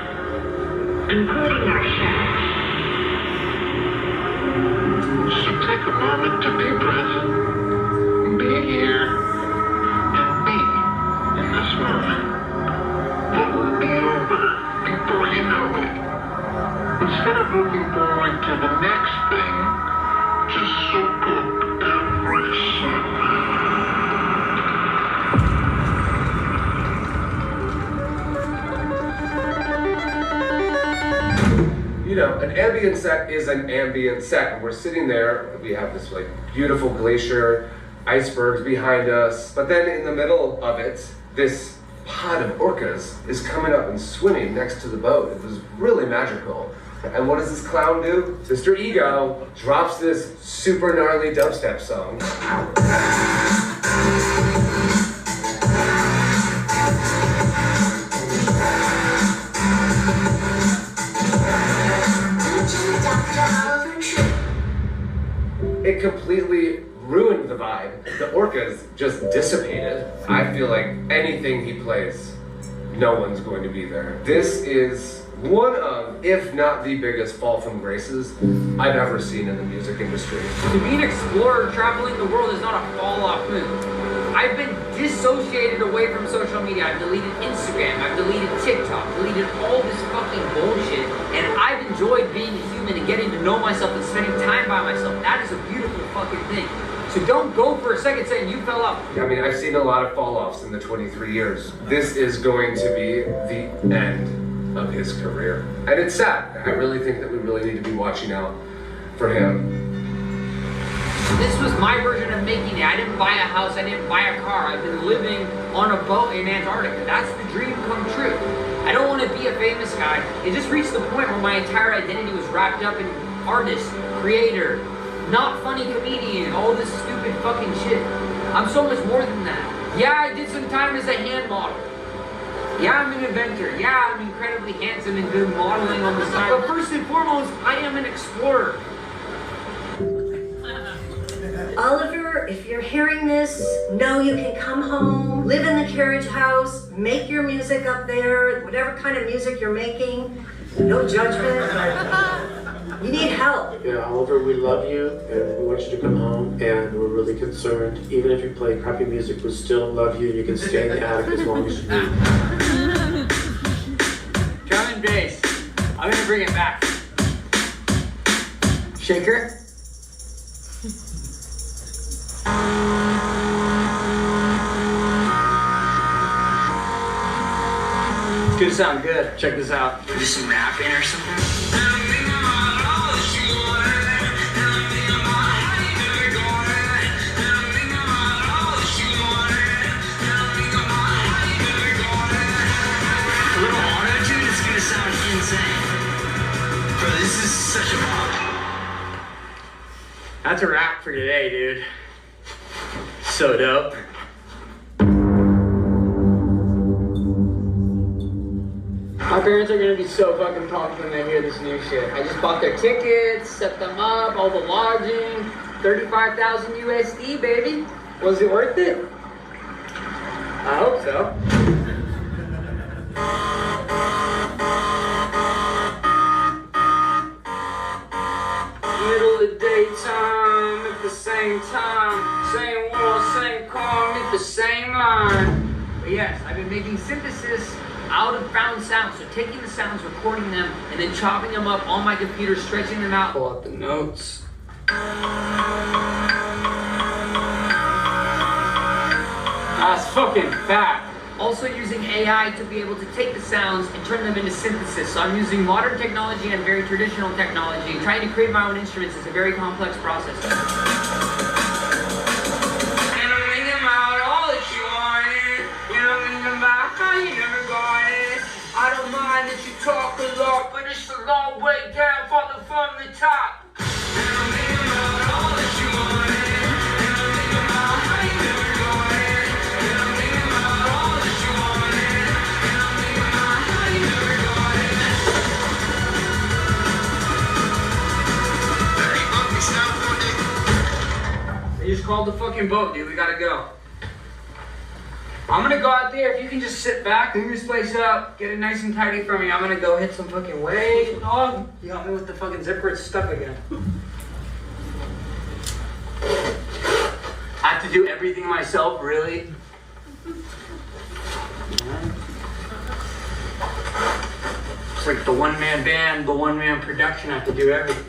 including ourselves. So take a moment to be present, be here, and be in this moment. What will be over before you know it? Instead of looking forward to the next thing, just soak up every second. You know, an ambient set is an ambient set. And we're sitting there, we have this like beautiful glacier, icebergs behind us, but then in the middle of it, this pod of orcas is coming up and swimming next to the boat. It was really magical. And what does this clown do? Mr. Ego drops this super gnarly dubstep song. It completely ruined the vibe. The orcas just dissipated. I feel like anything he plays, no one's going to be there. This is one of, if not the biggest fall from graces I've ever seen in the music industry. To be an explorer traveling the world is not a fall-off move. I've been dissociated away from social media. I've deleted Instagram, I've deleted TikTok, deleted all this fucking bullshit, and I've enjoyed being a human and getting to know myself and spending time by myself. That is a beautiful fucking thing. So don't go for a second saying you fell off. I mean, I've seen a lot of fall-offs in the 23 years. This is going to be the end of his career. And it's sad. I really think that we really need to be watching out for him. This was my version of making it. I didn't buy a house, I didn't buy a car. I've been living on a boat in Antarctica. That's the dream come true. I don't want to be a famous guy. It just reached the point where my entire identity was wrapped up in artist, creator, not funny comedian, all this stupid fucking shit. I'm so much more than that. Yeah, I did some time as a hand model. Yeah, I'm an inventor. Yeah, I'm incredibly handsome and do modeling on the side. But first and foremost, I am an explorer. Oliver, if you're hearing this, know you can come home, live in the carriage house, make your music up there, whatever kind of music you're making. No judgment. We need help. Yeah, Oliver, we love you and we want you to come home, and we're really concerned. Even if you play crappy music, we still love you and you can stay in the attic as long as you need. Drum and bass. I'm gonna bring it back. Shaker. It's gonna sound good. Check this out. Do some rapping or something? A little auto-tune, it's gonna sound insane. Bro, this is such a bop. That's a wrap for today, dude. So dope. My parents are gonna be so fucking pumped when they hear this new shit. I just bought their tickets, set them up, all the lodging, 35,000 USD, baby. Was it worth it? I hope so. Middle of the daytime at the same time, same world, same car, at the same line. But yes, I've been making synthesis out of found sounds. So taking the sounds, recording them, and then chopping them up on my computer, stretching them out. Pull up the notes. That's fucking fat. Also using AI to be able to take the sounds and turn them into synthesis. So I'm using modern technology and very traditional technology. Trying to create my own instruments is a very complex process. And I'm thinking about all that you wanted. And I'm thinking about how you never got it. I don't mind that you talk a lot, but it's a long way down, falling from the top. just called the fucking boat, dude. We gotta go. I'm gonna go out there. If you can just sit back, clean this place up, get it nice and tidy for me. I'm gonna go hit some fucking waves, dog. You got me with the fucking zipper. It's stuck again. I have to do everything myself, really? It's like the one-man band, the one-man production. I have to do everything.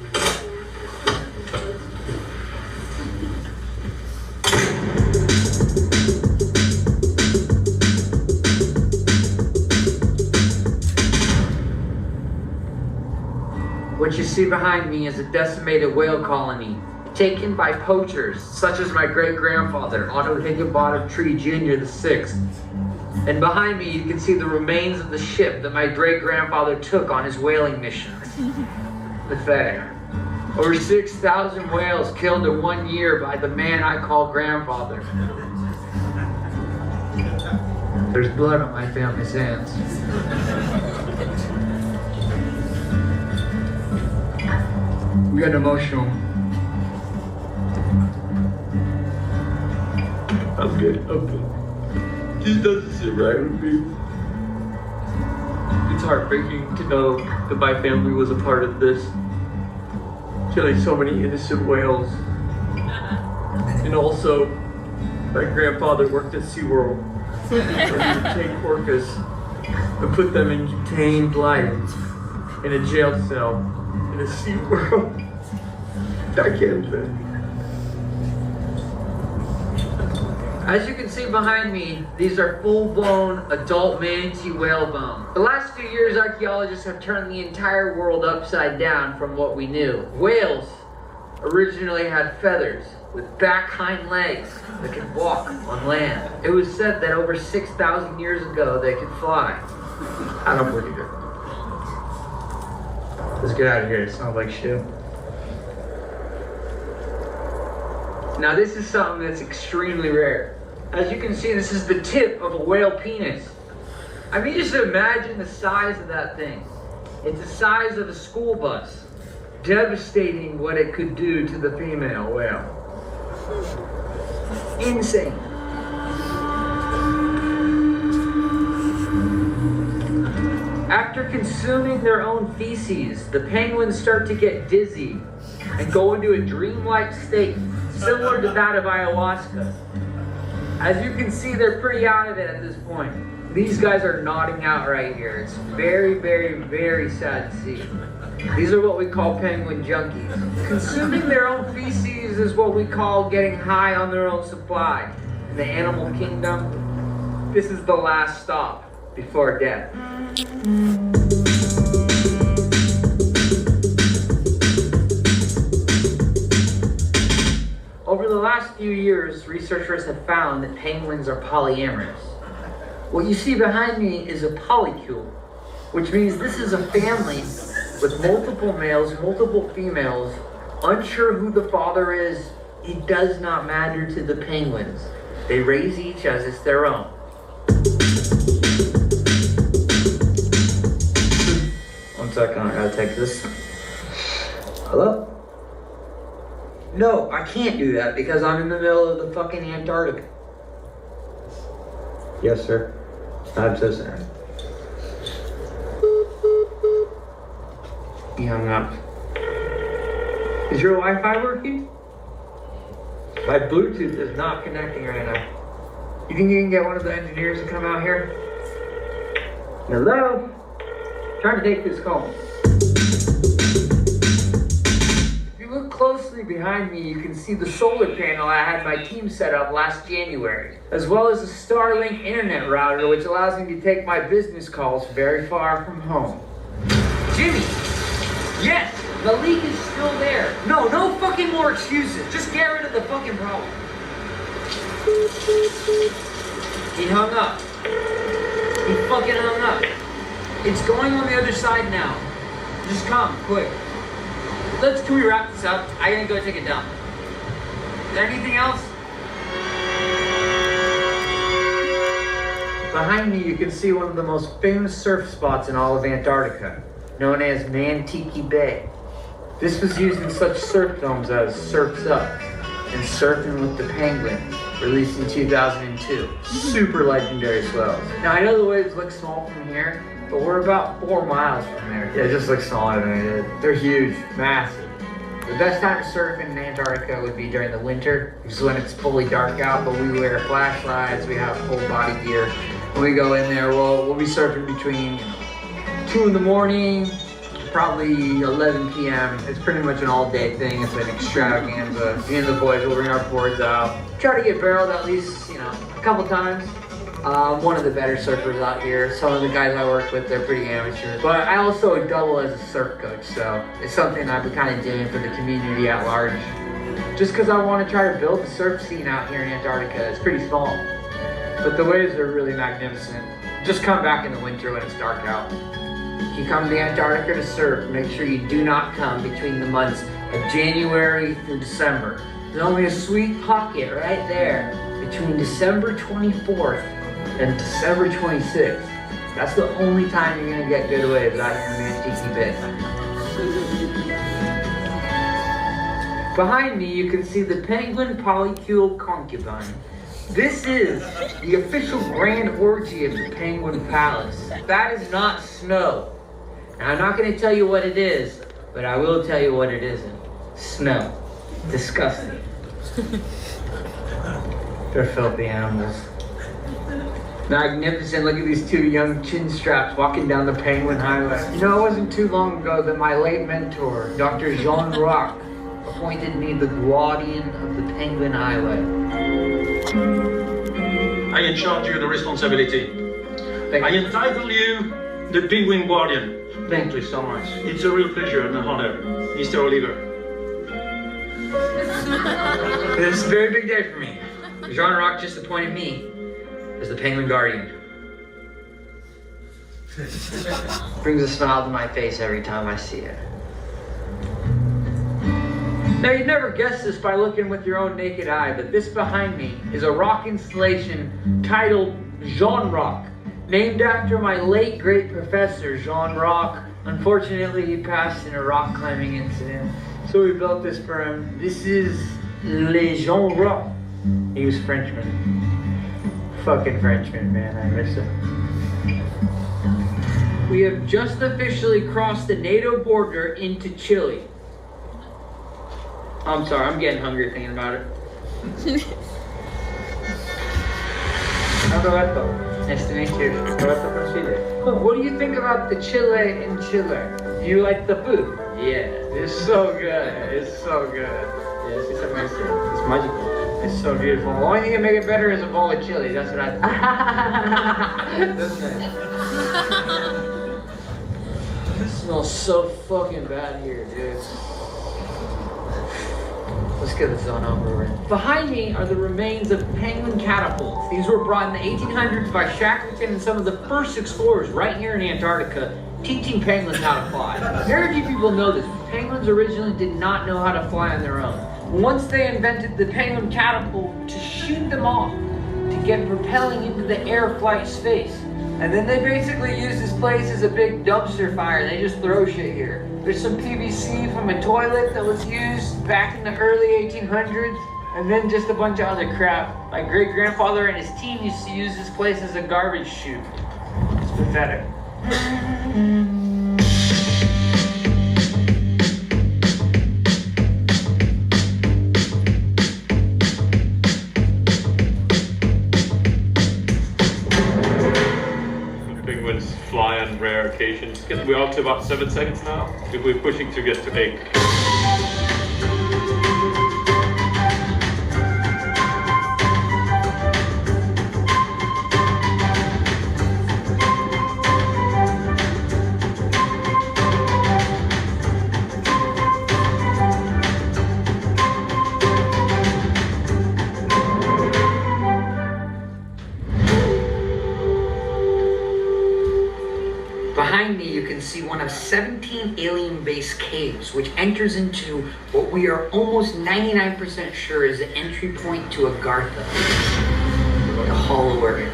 What you see behind me is a decimated whale colony taken by poachers such as my great-grandfather, Otto Higginbottom Tree Jr. the 6th. And behind me you can see the remains of the ship that my great-grandfather took on his whaling mission. Pathetic. Over 6,000 whales killed in 1 year by the man I call grandfather. There's blood on my family's hands. We got emotional. I'm good. Just doesn't sit right with me. It's heartbreaking to know that my family was a part of this. Killing so many innocent whales. And also, my grandfather worked at SeaWorld. Where he would take orcas and put them in contained life in a jail cell in a SeaWorld. I can't say. As you can see behind me, these are full-blown adult manatee whale bones. The last few years, archaeologists have turned the entire world upside down from what we knew. Whales originally had feathers with back hind legs that could walk on land. It was said that over 6,000 years ago, they could fly. I don't believe it. Let's get out of here. It smells like shit. Now this is something that's extremely rare. As you can see, this is the tip of a whale penis. I mean, just imagine the size of that thing. It's the size of a school bus. Devastating what it could do to the female whale. Insane. After consuming their own feces, the penguins start to get dizzy and go into a dreamlike state, similar to that of ayahuasca. As you can see, they're pretty out of it at this point. These guys are nodding out right here. It's very, very, very sad to see. These are what we call penguin junkies. Consuming their own feces is what we call getting high on their own supply. In the animal kingdom, this is the last stop before death. Over the last few years, researchers have found that penguins are polyamorous. What you see behind me is a polycule, which means this is a family with multiple males, multiple females, unsure who the father is. It does not matter to the penguins. They raise each as it's their own. One second, I gotta take this. Hello? No, I can't do that because I'm in the middle of the fucking Antarctica. Yes, sir. I'm so sorry. He hung up. Is your Wi-Fi working? My Bluetooth is not connecting right now. You think you can get one of the engineers to come out here? Hello? Trying to take this call. If you look closely behind me, you can see the solar panel I had my team set up last January, as well as a Starlink internet router, which allows me to take my business calls very far from home. Jimmy! Yes! The leak is still there. No fucking more excuses. Just get rid of the fucking problem. He hung up. He fucking hung up. It's going on the other side now. Just come, quick. Can we wrap this up? I gotta go take a dump. Is there anything else? Behind me, you can see one of the most famous surf spots in all of Antarctica, known as Nantucket Bay. This was used in such surf films as Surf's Up, and Surfing with the Penguins, released in 2002. Super legendary swells. Now I know the waves look small from here, but we're about 4 miles from there. Yeah, it just looks smaller than it is. They're huge, massive. The best time to surf in Antarctica would be during the winter, which is when it's fully dark out, but we wear flashlights, we have full body gear. When we go in there, we'll be surfing between 2 in the morning, probably 11 p.m. It's pretty much an all-day thing. It's an extravaganza. Me and the boys will bring our boards out. Try to get barreled at least, a couple times. One of the better surfers out here. Some of the guys I work with, they're pretty amateur. But I also double as a surf coach, so it's something I've been kind of doing for the community at large. Just because I want to try to build the surf scene out here in Antarctica. It's pretty small, but the waves are really magnificent. Just come back in the winter when it's dark out. If you come to Antarctica to surf, make sure you do not come between the months of January through December. There's only a sweet pocket right there between December 24th and December 26th. That's the only time you're gonna get good waves out here in Antique Bay. Behind me, you can see the Penguin Polycule Concubine. This is the official grand orgy of the Penguin Palace. That is not snow. And I'm not going to tell you what it is, but I will tell you what it isn't. Snow. Disgusting. They're filthy animals. Magnificent. Look at these 2 young chin straps walking down the Penguin Highway. It wasn't too long ago that my late mentor, Dr. Jean Rock, appointed me the guardian of the Penguin Highway. I charge you the responsibility. I entitle you the Penguin Guardian. Thank you so much. It's a real pleasure and an honor, Mr. Oliver. This is a very big day for me. Jean Rock just appointed me as the Penguin Guardian. Brings a smile to my face every time I see it. Now, you'd never guess this by looking with your own naked eye, but this behind me is a rock installation titled Jean Rock, named after my late great professor, Jean Rock. Unfortunately, he passed in a rock climbing incident, so we built this for him. This is Le Jean Rock. He was Frenchman. Fucking Frenchman, man, I miss him. We have just officially crossed the NATO border into Chile. I'm sorry, I'm getting hungry thinking about it. Roberto, nice to meet you. Roberto from Chile. What do you think about the Chile in Chile? Do you like the food? Yeah, it's so good. It's so good. Yes, it's amazing. It's magical. It's so beautiful. The only thing that make it better is a bowl of chili. That's what I. That's nice. It smells so fucking bad here, dude. Let's get this on over with. Behind me are the remains of penguin catapults. These were brought in the 1800s by Shackleton and some of the first explorers right here in Antarctica, teaching penguins how to fly. Very few people know this. Penguins originally did not know how to fly on their own. Once they invented the penguin catapult to shoot them off, to get propelling into the air flight space. And then they basically use this place as a big dumpster fire. They just throw shit here. There's some PVC from a toilet that was used back in the early 1800s. And then just a bunch of other crap. My great-grandfather and his team used to use this place as a garbage chute. It's pathetic. Fly on rare occasions. We're up to about 7 seconds now. We're pushing to get to 8. Behind me, you can see one of 17 alien base caves, which enters into what we are almost 99% sure is the entry point to Agartha, the Hollow Earth.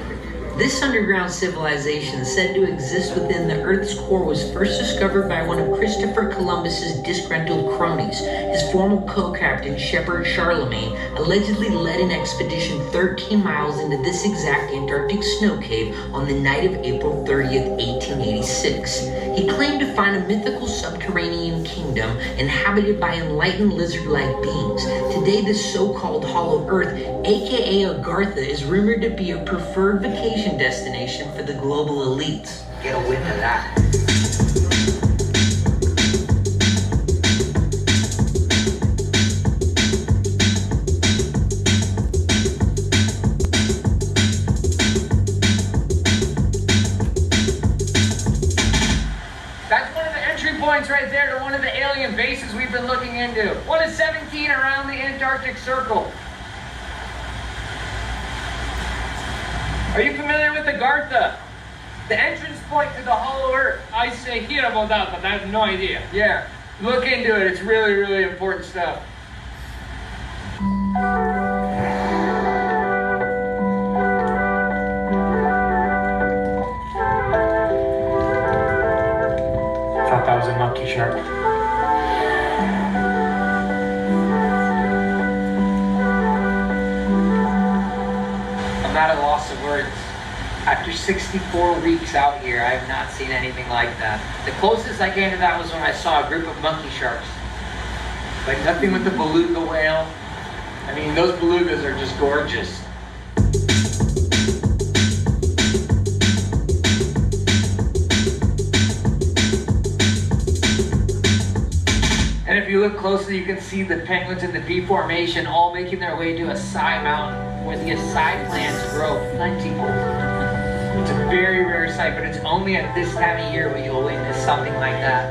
This underground civilization, said to exist within the Earth's core, was first discovered by one of Christopher Columbus's disgruntled cronies. His former co-captain, Shepard Charlemagne, allegedly led an expedition 13 miles into this exact Antarctic snow cave on the night of April 30th, 1886. He claimed to find a mythical subterranean kingdom inhabited by enlightened lizard-like beings. Today, this so-called Hollow Earth, aka Agartha, is rumored to be a preferred vacation destination for the global elites. Get a whiff of that. That's one of the entry points right there to one of the alien bases we've been looking into. One of 17 around the Antarctic Circle. Are you familiar with Agartha? The entrance point to the Hollow Earth. I say hear about that, but I have no idea. Yeah, look into it. It's really, really important stuff. Thought that was a monkey shark. I'm at a loss of words. After 64 weeks out here, I have not seen anything like that. The closest I came to that was when I saw a group of monkey sharks. Like nothing with the beluga whale. I mean, those belugas are just gorgeous. And if you look closely, you can see the penguins in the B formation all making their way to Acai Mountain, where the acai plants grow plentiful. It's a very rare sight, but it's only at this time of year where you'll witness something like that.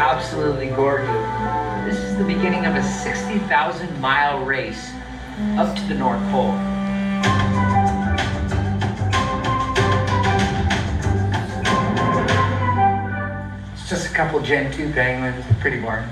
Absolutely gorgeous. This is the beginning of a 60,000-mile race up to the North Pole. It's just a couple Gen 2 penguins. Pretty boring.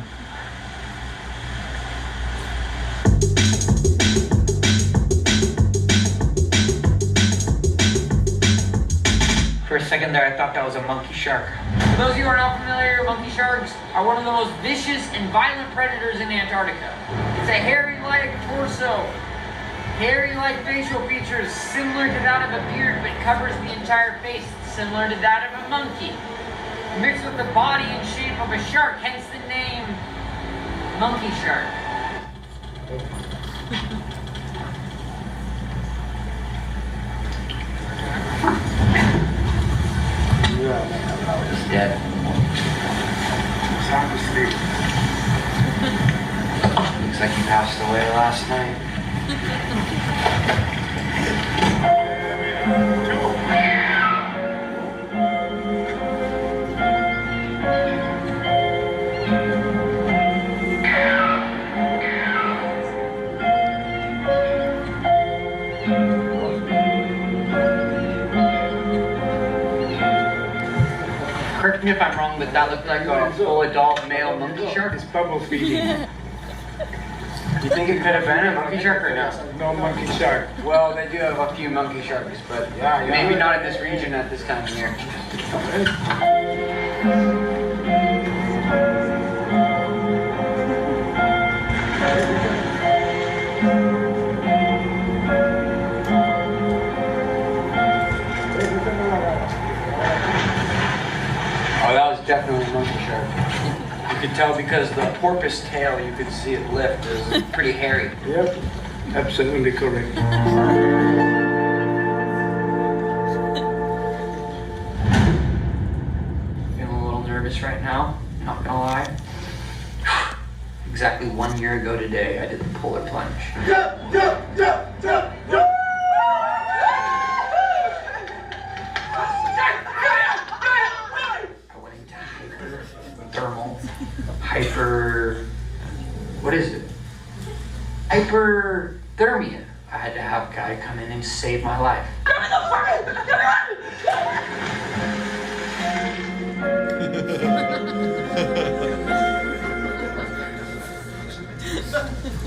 For a second there, I thought that was a monkey shark. For those of you who are not familiar, monkey sharks are one of the most vicious and violent predators in Antarctica. It's a hairy-like torso, hairy-like facial features similar to that of a beard, but covers the entire face, similar to that of a monkey. Mixed with the body and shape of a shark, hence the name monkey shark. He's dead. Sound asleep. Looks like he passed away last night. Correct me if I'm wrong, but that looked like a full adult male monkey shark. It's bubble feeding. You think it could have been a monkey shark or no? No monkey shark. Well, they do have a few monkey sharks, but maybe not in this region at this time of year. Oh, that was definitely a monkey shark. You could tell because the porpoise tail, you could see it lift. It was pretty hairy. Yep, absolutely correct. Feeling a little nervous right now, not gonna lie. Exactly 1 year ago today, I did the polar plunge. What is it? Hyperthermia. I had to have a guy come in and save my life.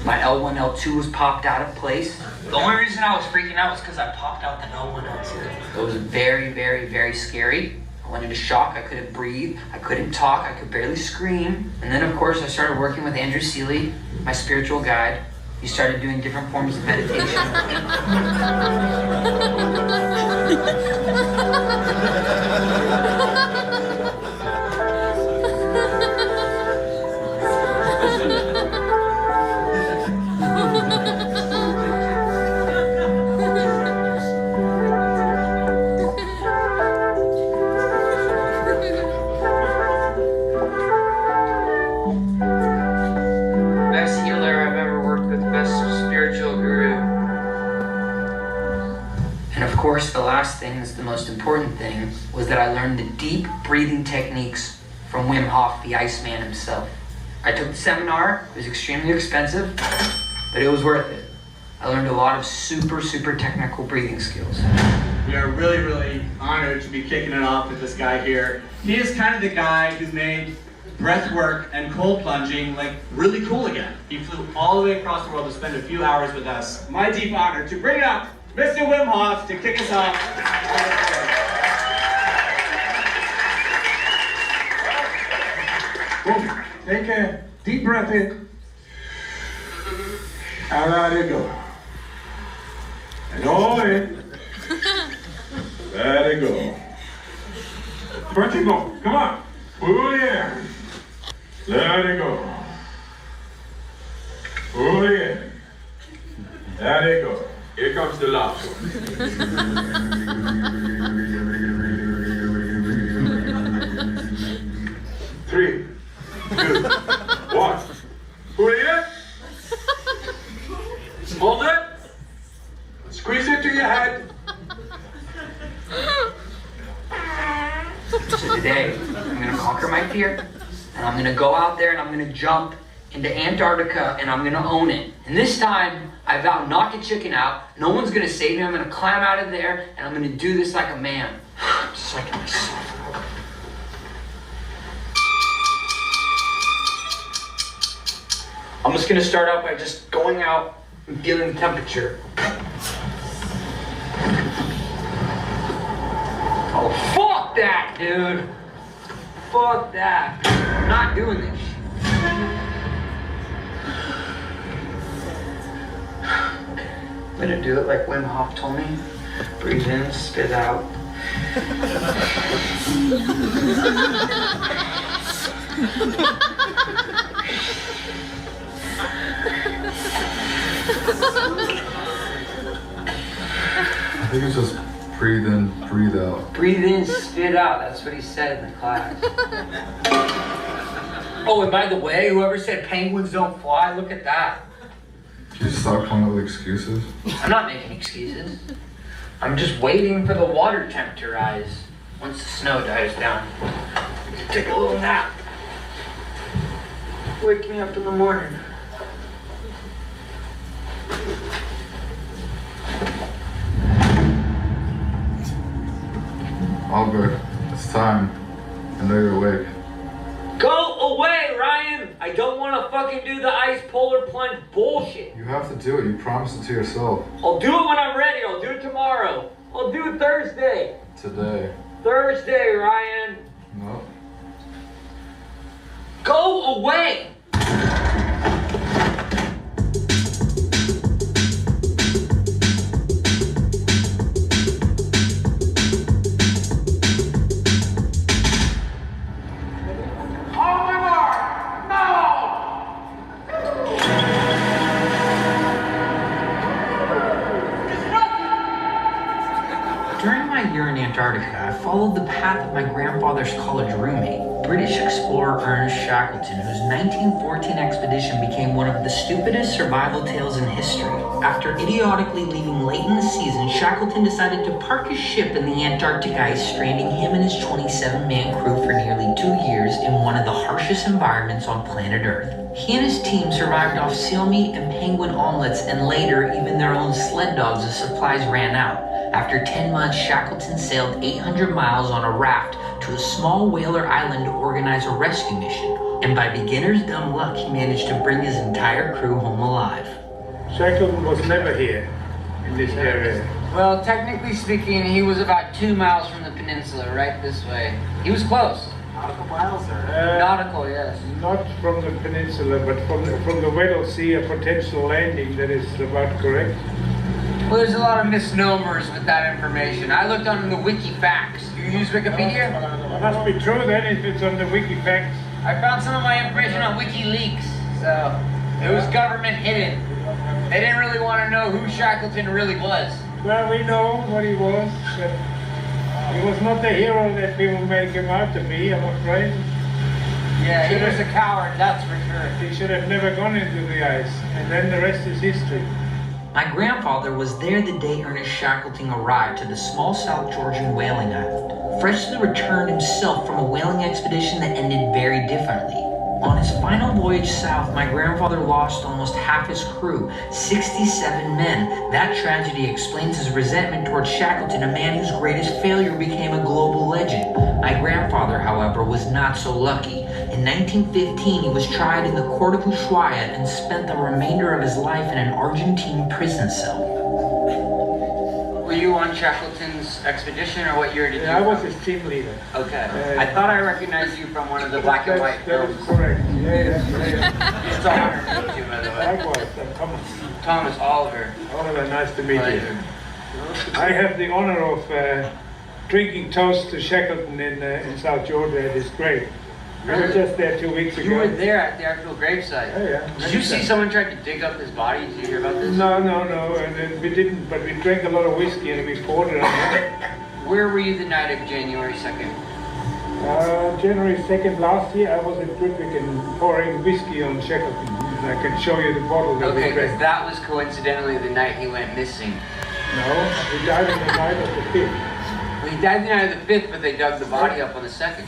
My L1, L2 was popped out of place. The only reason I was freaking out was because I popped out the L1, L2. It was very, very, very scary. I went into shock. I couldn't breathe. I couldn't talk. I could barely scream. And then, of course, I started working with Andrew Seeley, my spiritual guide. He started doing different forms of meditation. Best healer I've ever worked with, best spiritual guru. And of course, the last thing, is the most important thing, was that I learned the deep breathing techniques from Wim Hof, the Iceman himself. I took the seminar. It was extremely expensive, but it was worth it. I learned a lot of super, super technical breathing skills. We are really, really honored to be kicking it off with this guy here. He is kind of the guy who made breath work and cold plunging like really cool again. He flew all the way across the world to spend a few hours with us. My deep honor to bring up Mr. Wim Hof to kick us off. Take a deep breath in. And let it go. And all in. Let it go. Where'd you go? Come on. Pull it in. Let it go. Pull it in. Let it go. Here comes the last one. 3, 2, 1. Pull it in. Hold it. Squeeze it to your head. So today, I'm gonna conquer my fear, and I'm gonna go out there and I'm gonna jump into Antarctica and I'm gonna own it. And this time, I vow not to chicken out. No one's gonna save me. I'm gonna climb out of there and I'm gonna do this like a man. Just like myself. I'm just gonna start out by just going out and feeling the temperature. Oh, fuck that, dude. Fuck that. I'm not doing this shit. I'm gonna do it like Wim Hof told me. Breathe in, spit out. I think it's just breathe in, breathe out. Breathe in, spit out. That's what he said in the class. Oh, and by the way, whoever said penguins don't fly, look at that. Can you stop coming up with excuses? I'm not making excuses. I'm just waiting for the water temp to rise. Once the snow dies down, take a little nap. Wake me up in the morning. Albert, it's time. I know you're awake. Go away, Ryan! I don't want to fucking do the ice polar plunge bullshit. You have to do it. You promised it to yourself. I'll do it when I'm ready. I'll do it tomorrow. I'll do it Thursday. Today. Thursday, Ryan. No. Go away! During my year in Antarctica, I followed the path of my grandfather's college roommate, British explorer Ernest Shackleton, whose 1914 expedition became one of the stupidest survival tales in history. After idiotically leaving late in the season, Shackleton decided to park his ship in the Antarctic ice, stranding him and his 27-man crew for nearly 2 years in one of the harshest environments on planet Earth. He and his team survived off seal meat and penguin omelets, and later even their own sled dogs as supplies ran out. After 10 months, Shackleton sailed 800 miles on a raft to a small whaler island to organize a rescue mission. and by beginner's dumb luck, he managed to bring his entire crew home alive. Shackleton was never here in this area. Well, technically speaking, he was about 2 miles from the peninsula, right this way. He was close. Nautical miles or? Nautical, yes. Not from the peninsula, but from the Weddell Sea, a potential landing that is about correct. Well, there's a lot of misnomers with that information. I looked on the WikiFacts. Do you use Wikipedia? It must be true then if it's on the WikiFacts. I found some of my information on WikiLeaks, so it was government hidden. They didn't really want to know who Shackleton really was. Well, we know what he was, but he was not the hero that people make him out to be, I'm afraid. Yeah, he was a coward, that's for sure. He should have never gone into the ice, and then the rest is history. My grandfather was there the day Ernest Shackleton arrived to the small South Georgian whaling island, freshly returned himself from a whaling expedition that ended very differently. On his final voyage south, my grandfather lost almost half his crew, 67 men. That tragedy explains his resentment towards Shackleton, a man whose greatest failure became a global legend. My grandfather, however, was not so lucky. In 1915, he was tried in the court of Ushuaia and spent the remainder of his life in an Argentine prison cell. Were you on Shackleton's expedition, or what year did you? I was his team leader. Okay. I thought I recognized you from one of the black and white films. That is correct. Yeah. It's an honor to meet you, by the way. Likewise, I'm Thomas. Thomas Oliver. Oliver, nice to meet you. I have the honor of drinking toast to Shackleton in South Georgia at his grave. We were just there 2 weeks ago. You were there at the actual gravesite. Oh, yeah. Did you see someone try to dig up his body? Did you hear about this? No, and we didn't, but we drank a lot of whiskey and we poured it on him. Where were you the night of January 2nd? January 2nd last year, I was at Britviken pouring whiskey on Shackleton. And I can show you the bottle that we Okay, because drank. that was coincidentally the night he went missing. No, he died on the night of the 5th. Well, he died the night of the 5th, but they dug the body up on the 2nd.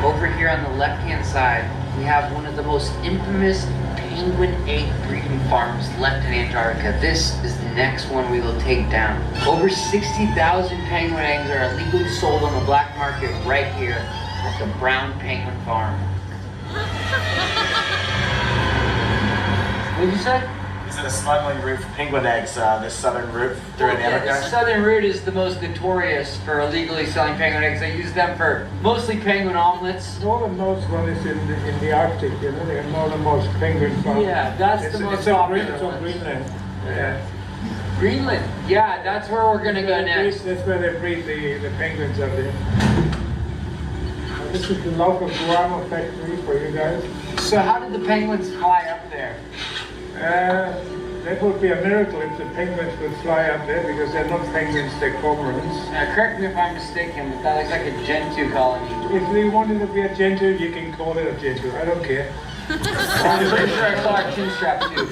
Over here on the left-hand side, we have one of the most infamous penguin egg breeding farms left in Antarctica. This is the next one we will take down. Over 60,000 penguin eggs are illegally sold on the black market right here at the Brown Penguin Farm. What did you say? Is it a smuggling route for penguin eggs, this southern route through Antarctica? The southern route is the most notorious for illegally selling penguin eggs. They use them for mostly penguin omelets. The northernmost one is in the Arctic, you know, the northernmost penguin farm. Yeah, that's the most popular It's on one. Greenland. Yeah. Greenland, yeah, that's where we're gonna go next. That's where they breed the penguins up there. This is the local guano factory for you guys. So how did the penguins fly up there? That would be a miracle if the penguins would fly up there because they're not penguins, they're cormorants. Correct me if I'm mistaken, but that looks like a Gentoo colony. If they wanted to be a gentoo, you can call it a gentoo. I don't care. I'm pretty sure I saw a chin strap too.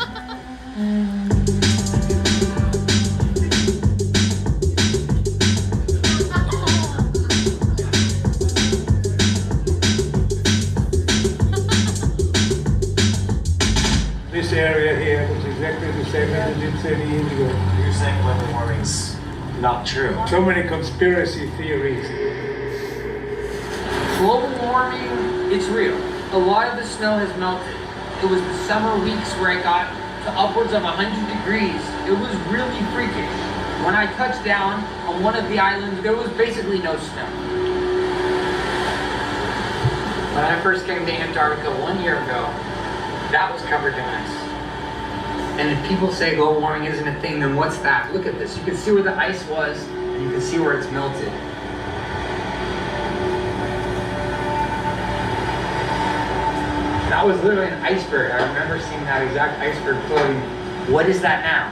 This area here was exactly the same as it did 30 years ago. You're saying global warming's not true. So many conspiracy theories. Global warming, it's real. A lot of the snow has melted. It was the summer weeks where it got to upwards of 100 degrees. It was really freaking. When I touched down on one of the islands, there was basically no snow. When I first came to Antarctica 1 year ago, that was covered in ice. And if people say global warming isn't a thing, then what's that? Look at this. You can see where the ice was, and you can see where it's melted. That was literally an iceberg. I remember seeing that exact iceberg floating. What is that now?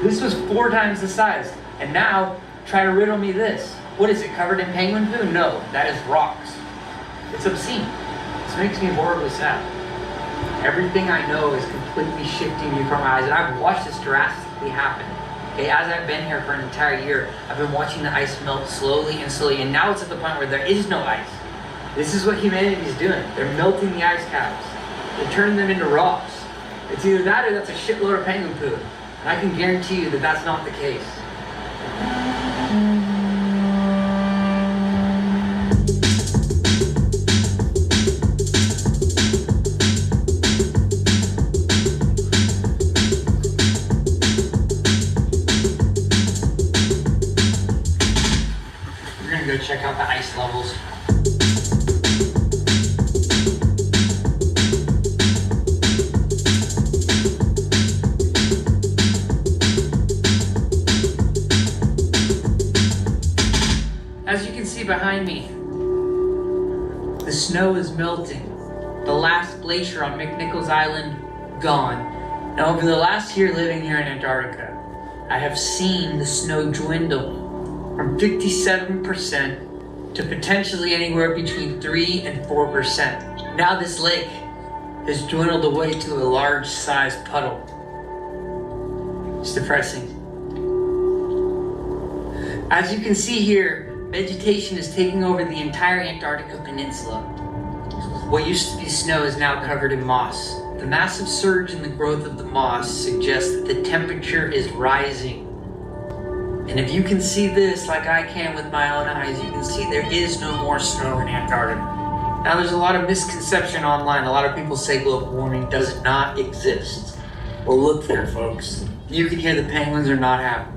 This was 4 times the size. And now, try to riddle me this. What is it, covered in penguin poo? No, that is rocks. It's obscene. This makes me horribly sad. Everything I know is completely shifting before my eyes, and I've watched this drastically happen. Okay, as I've been here for an entire year, I've been watching the ice melt slowly and slowly, and now it's at the point where there is no ice. This is what humanity is doing. They're melting the ice caps. They're turning them into rocks. It's either that or that's a shitload of penguin poo. And I can guarantee you that that's not the case. snow is melting. The last glacier on McNichols Island, gone. Now, over the last year living here in Antarctica, I have seen the snow dwindle from 57% to potentially anywhere between 3 and 4%. Now this lake has dwindled away to a large-sized puddle. It's depressing. As you can see here, vegetation is taking over the entire Antarctica Peninsula. What used to be snow is now covered in moss. The massive surge in the growth of the moss suggests that the temperature is rising. And if you can see this like I can with my own eyes, you can see there is no more snow in Antarctica. Now there's a lot of misconception online. A lot of people say global warming does not exist. Well, look there, folks. You can hear the penguins are not happy.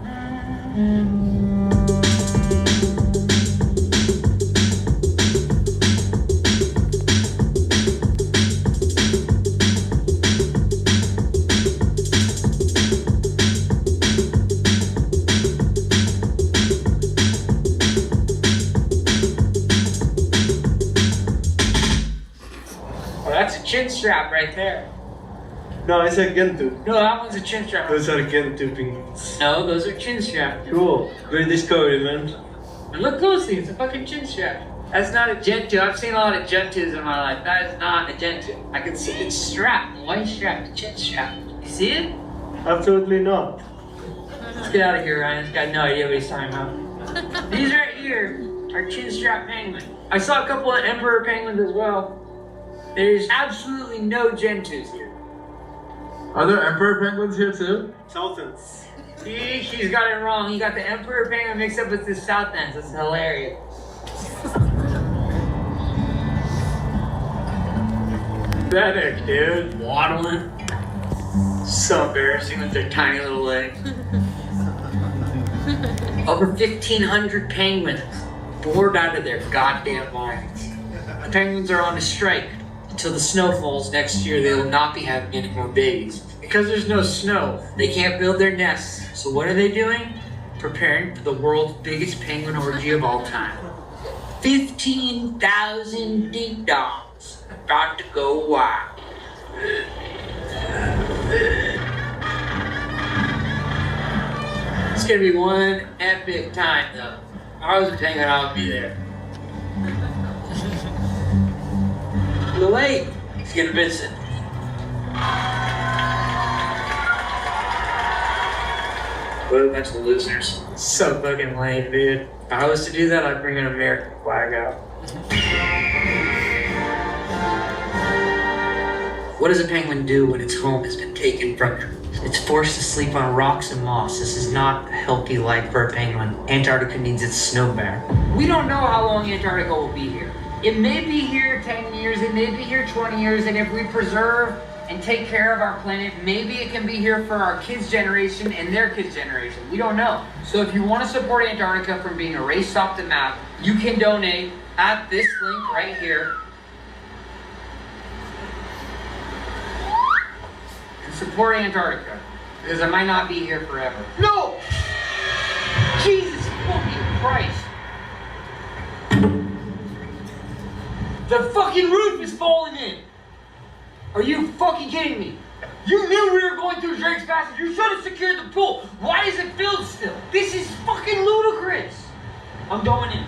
That's a chin strap right there. No, I said Gentoo. No, that one's a chin strap. Those are Gentoo penguins. No, those are chin straps. Cool. Great discovery, man. And look closely, it's a fucking chin strap. That's not a Gentoo. I've seen a lot of Gentoos in my life. That is not a Gentoo. I can see it's strapped, white strap, the chin strap. You see it? Absolutely not. Let's get out of here, Ryan. This guy has no idea what he's talking about. These right here are chin strap penguins. I saw a couple of emperor penguins as well. There's absolutely no Gentoos here. Are there emperor penguins here too? Sultans. He's got it wrong. He got the emperor penguin mixed up with the south ends. That's hilarious. Pathetic, dude. Waddling. So embarrassing with their tiny little legs. Over 1,500 penguins bored out of their goddamn minds. The penguins are on a strike. Until the snow falls next year, they will not be having any more babies. Because there's no snow, they can't build their nests. So what are they doing? Preparing for the world's biggest penguin orgy of all time. 15,000 ding-dongs about to go wild. It's gonna be one epic time though. If I was a penguin, I would be there. The lake. He's gonna visit. What a bunch of losers. So fucking lame, dude. If I was to do that, I'd bring an American flag out. What does a penguin do when its home has been taken from it? It's forced to sleep on rocks and moss. This is not a healthy life for a penguin. Antarctica needs its snow back. We don't know how long Antarctica will be here. It may be here 10 years, it may be here 20 years, and if we preserve and take care of our planet, maybe it can be here for our kids' generation and their kids' generation. We don't know. So if you want to support Antarctica from being erased off the map, you can donate at this link right here. And support Antarctica, because it might not be here forever. No! Jesus fucking Christ! The fucking roof is falling in! Are you fucking kidding me? You knew we were going through Drake's Passage. You should have secured the pool. Why is it filled still? This is fucking ludicrous. I'm going in.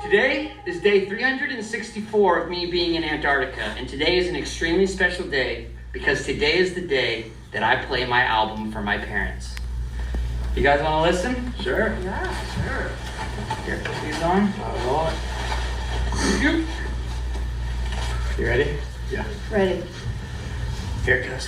Today is day 364 of me being in Antarctica, and today is an extremely special day because today is the day that I play my album for my parents. You guys want to listen? Sure. Yeah, sure. Here, put these on. All right. You ready? Yeah. Ready. Here it goes.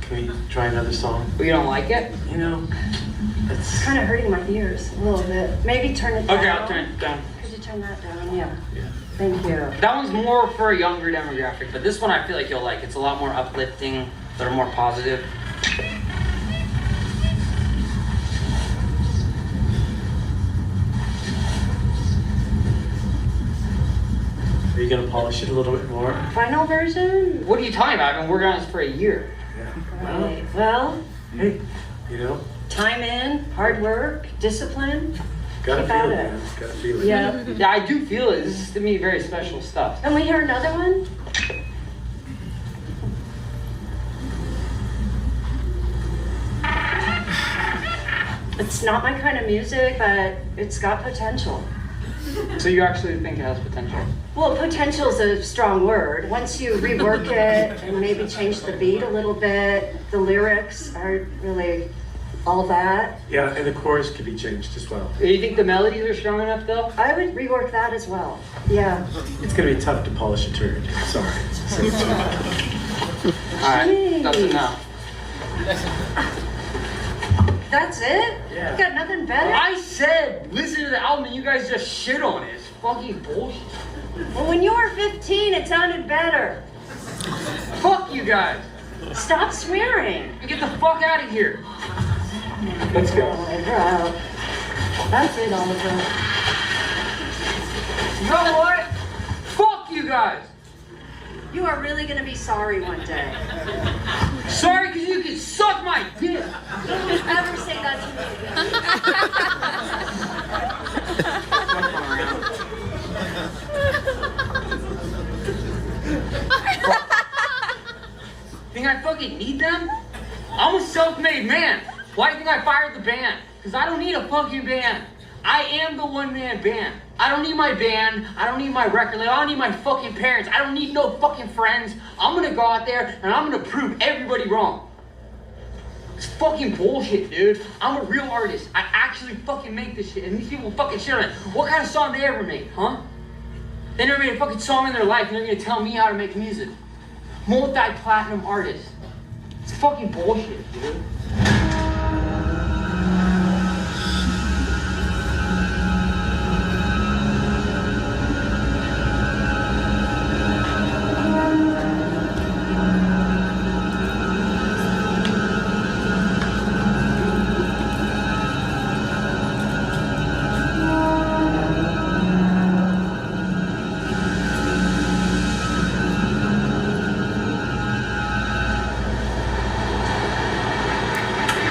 Can we try another song? You don't like it? You know, It's kind of hurting my ears a little bit. Maybe turn it down. Okay, I'll turn it down. Could you turn that down? Yeah. Thank you. That one's more for a younger demographic, but this one I feel like you'll like. It's a lot more uplifting, a little more positive. you gonna polish it a little bit more? Final version? What are you talking about? I've been working on this for a year. Right. Well, Hey, you know, time in, hard work, discipline. gotta Keep feel at it, it. man. Gotta feel it. Yeah. Yeah, I do feel it. This is to me very special stuff. And we hear another one? It's not my kind of music, but it's got potential. So you actually think it has potential? Well, potential is a strong word. Once you rework it and maybe change the beat a little bit, the lyrics aren't really all that. Yeah, and the chorus could be changed as well. Do you think the melodies are strong enough though? I would rework that as well. Yeah. It's gonna be tough to polish a turd. Sorry. Alright, that's enough. That's it? Yeah. You got nothing better? I said listen to the album and you guys just shit on it. It's fucking bullshit. Well, when you were 15, it sounded better. Fuck you guys. Stop swearing. Get the fuck out of here. Let's go. We're out. That's it, Oliver. You know what? Fuck you guys. You are really gonna be sorry one day. Sorry because you can suck my dick. Don't ever say that Think I fucking need them? I'm a self-made man. Why do you think I fired the band? Because I don't need a fucking band. I am the one-man band. I don't need my band. I don't need my record label. I don't need my fucking parents. I don't need no fucking friends. I'm gonna go out there and I'm gonna prove everybody wrong. It's fucking bullshit, dude. I'm a real artist. I actually fucking make this shit. And these people fucking shit on it. What kind of song they ever made, huh? They never made a fucking song in their life and they're gonna tell me how to make music. Multi-platinum artist. It's fucking bullshit, dude.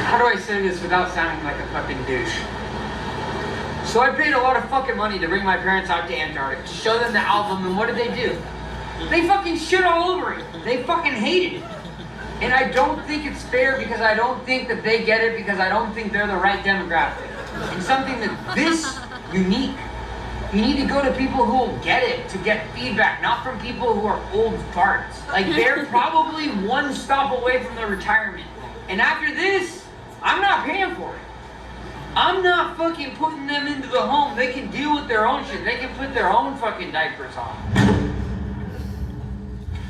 How do I say this without sounding like a fucking douche? So I paid a lot of fucking money to bring my parents out to Antarctica to show them the album, and what did they do? They fucking shit all over it. They fucking hated it. And I don't think it's fair because I don't think that they get it because I don't think they're the right demographic. And something that this unique, you need to go to people who will get it to get feedback, not from people who are old farts. Like they're probably one stop away from their retirement. And after this, I'm not paying for it. I'm not fucking putting them into the home. They can deal with their own shit. They can put their own fucking diapers on.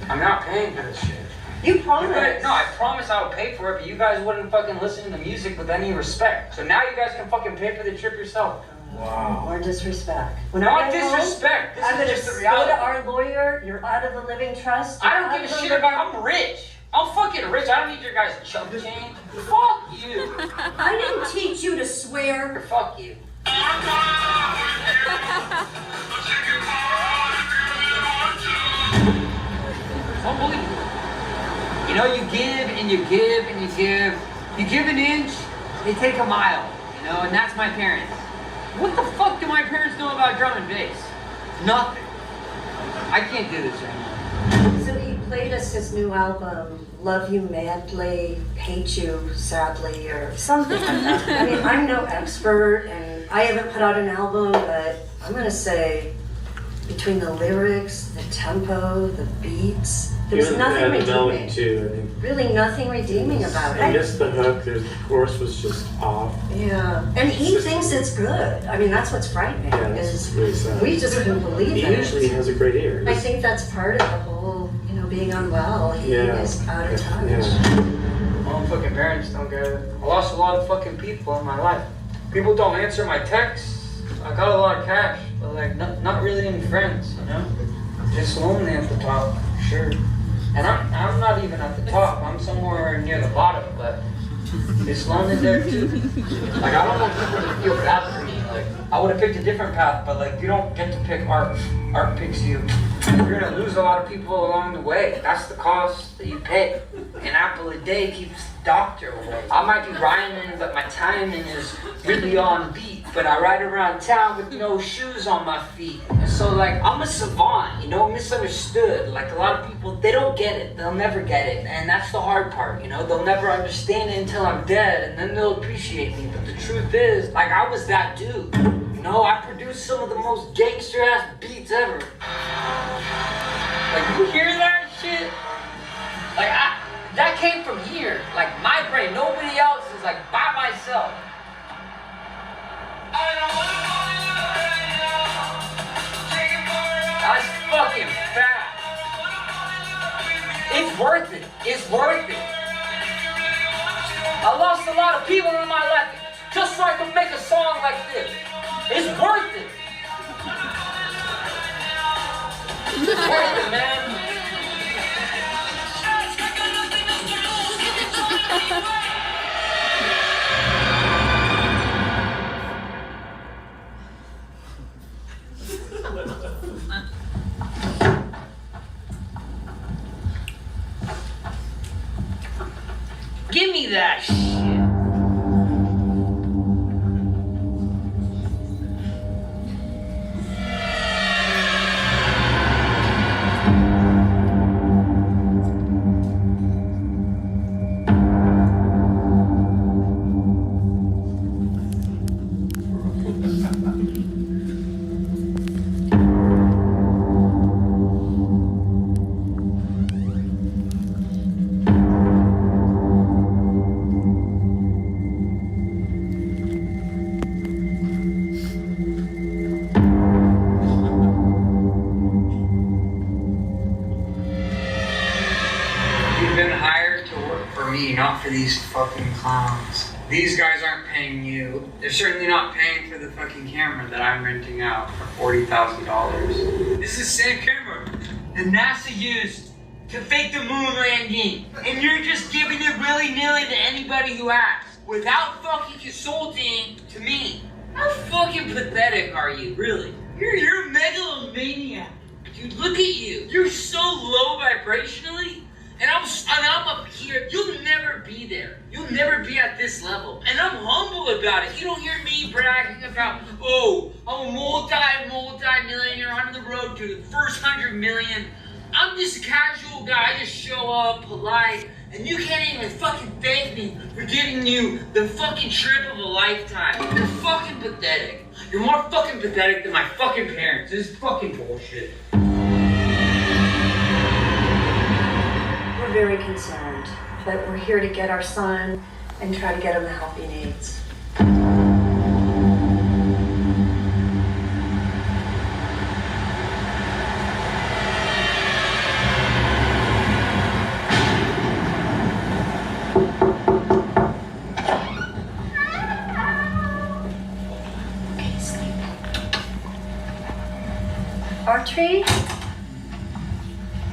I'm not paying for this shit. You promised. No, I promised I would pay for it, but you guys wouldn't fucking listen to the music with any respect. So now you guys can fucking pay for the trip yourself. Wow. More disrespect. When Not I get disrespect. Home, I'm This gonna is just the go reality. to our lawyer. You're out of the living trust. I don't give a shit about. I'm rich. I'm fucking rich. I don't need your guys' chump change. Fuck you. I didn't teach you to swear. Fuck you. Unbelievable. You know, you give and you give and you give. You give an inch, they take a mile. You know, and that's my parents. What the fuck do my parents know about drum and bass? Nothing. I can't do this anymore. So he played us his new album, Love You Madly, Hate You Sadly, or something like that. I mean, I'm no expert, and I haven't put out an album, but I'm gonna say between the lyrics, the tempo, the beats, there's Even nothing the melody redeeming. too, I think. Really nothing redeeming about I it. missed the hook. The chorus was just off. Yeah, and he thinks it's good. I mean, that's what's frightening, Yeah, that's is really sad. we just couldn't believe He it. usually has a great ear. I think that's part of the whole, being unwell. He Yeah. is out of touch. Yeah. My own fucking parents don't get it. I lost a lot of fucking people in my life. People don't answer my texts. I got a lot of cash, but like not really any friends, you know? Just lonely at the top, sure. And I'm not even at the top. I'm somewhere near the bottom, but it's lonely there too. Like I don't want people to feel bad for me. Like, I would have picked a different path, but like, you don't get to pick art. Art picks you. You're gonna lose a lot of people along the way. That's the cost that you pay. An apple a day keeps the doctor away. I might be rhyming, but my timing is really on beat. But I ride around town with no shoes on my feet. And so like, I'm a savant, you know, misunderstood. Like a lot of people, they don't get it. They'll never get it. And that's the hard part, you know? They'll never understand it until I'm dead, and then they'll appreciate me. But the truth is, like, I was that dude. You know, I produced some of the most gangster-ass beats ever. Like, you hear that shit? Like, that came from here. Like, my brain. Nobody else is, like, by myself. That's fucking fat. It's worth it. It's worth it. I lost a lot of people in my life just so I could make a song like this. It's worth it. It's worth it, man. Give me that shit. Not for these fucking clowns. These guys aren't paying you. They're certainly not paying for the fucking camera that I'm renting out for $40,000. This is the same camera that NASA used to fake the moon landing. And you're just giving it willy-nilly to anybody who asks, without fucking consulting to me. How fucking pathetic are you, really? You're a megalomaniac. Dude, look at you. You're so low vibrationally. And I'm up here. You'll never be there. You'll never be at this level. And I'm humble about it. You don't hear me bragging about, oh, I'm a multi-millionaire on the road to the first 100 million. I'm just a casual guy. I just show up, polite, and you can't even fucking thank me for giving you the fucking trip of a lifetime. You're fucking pathetic. You're more fucking pathetic than my fucking parents. This is fucking bullshit. We're very concerned, but we're here to get our son and try to get him the help he needs.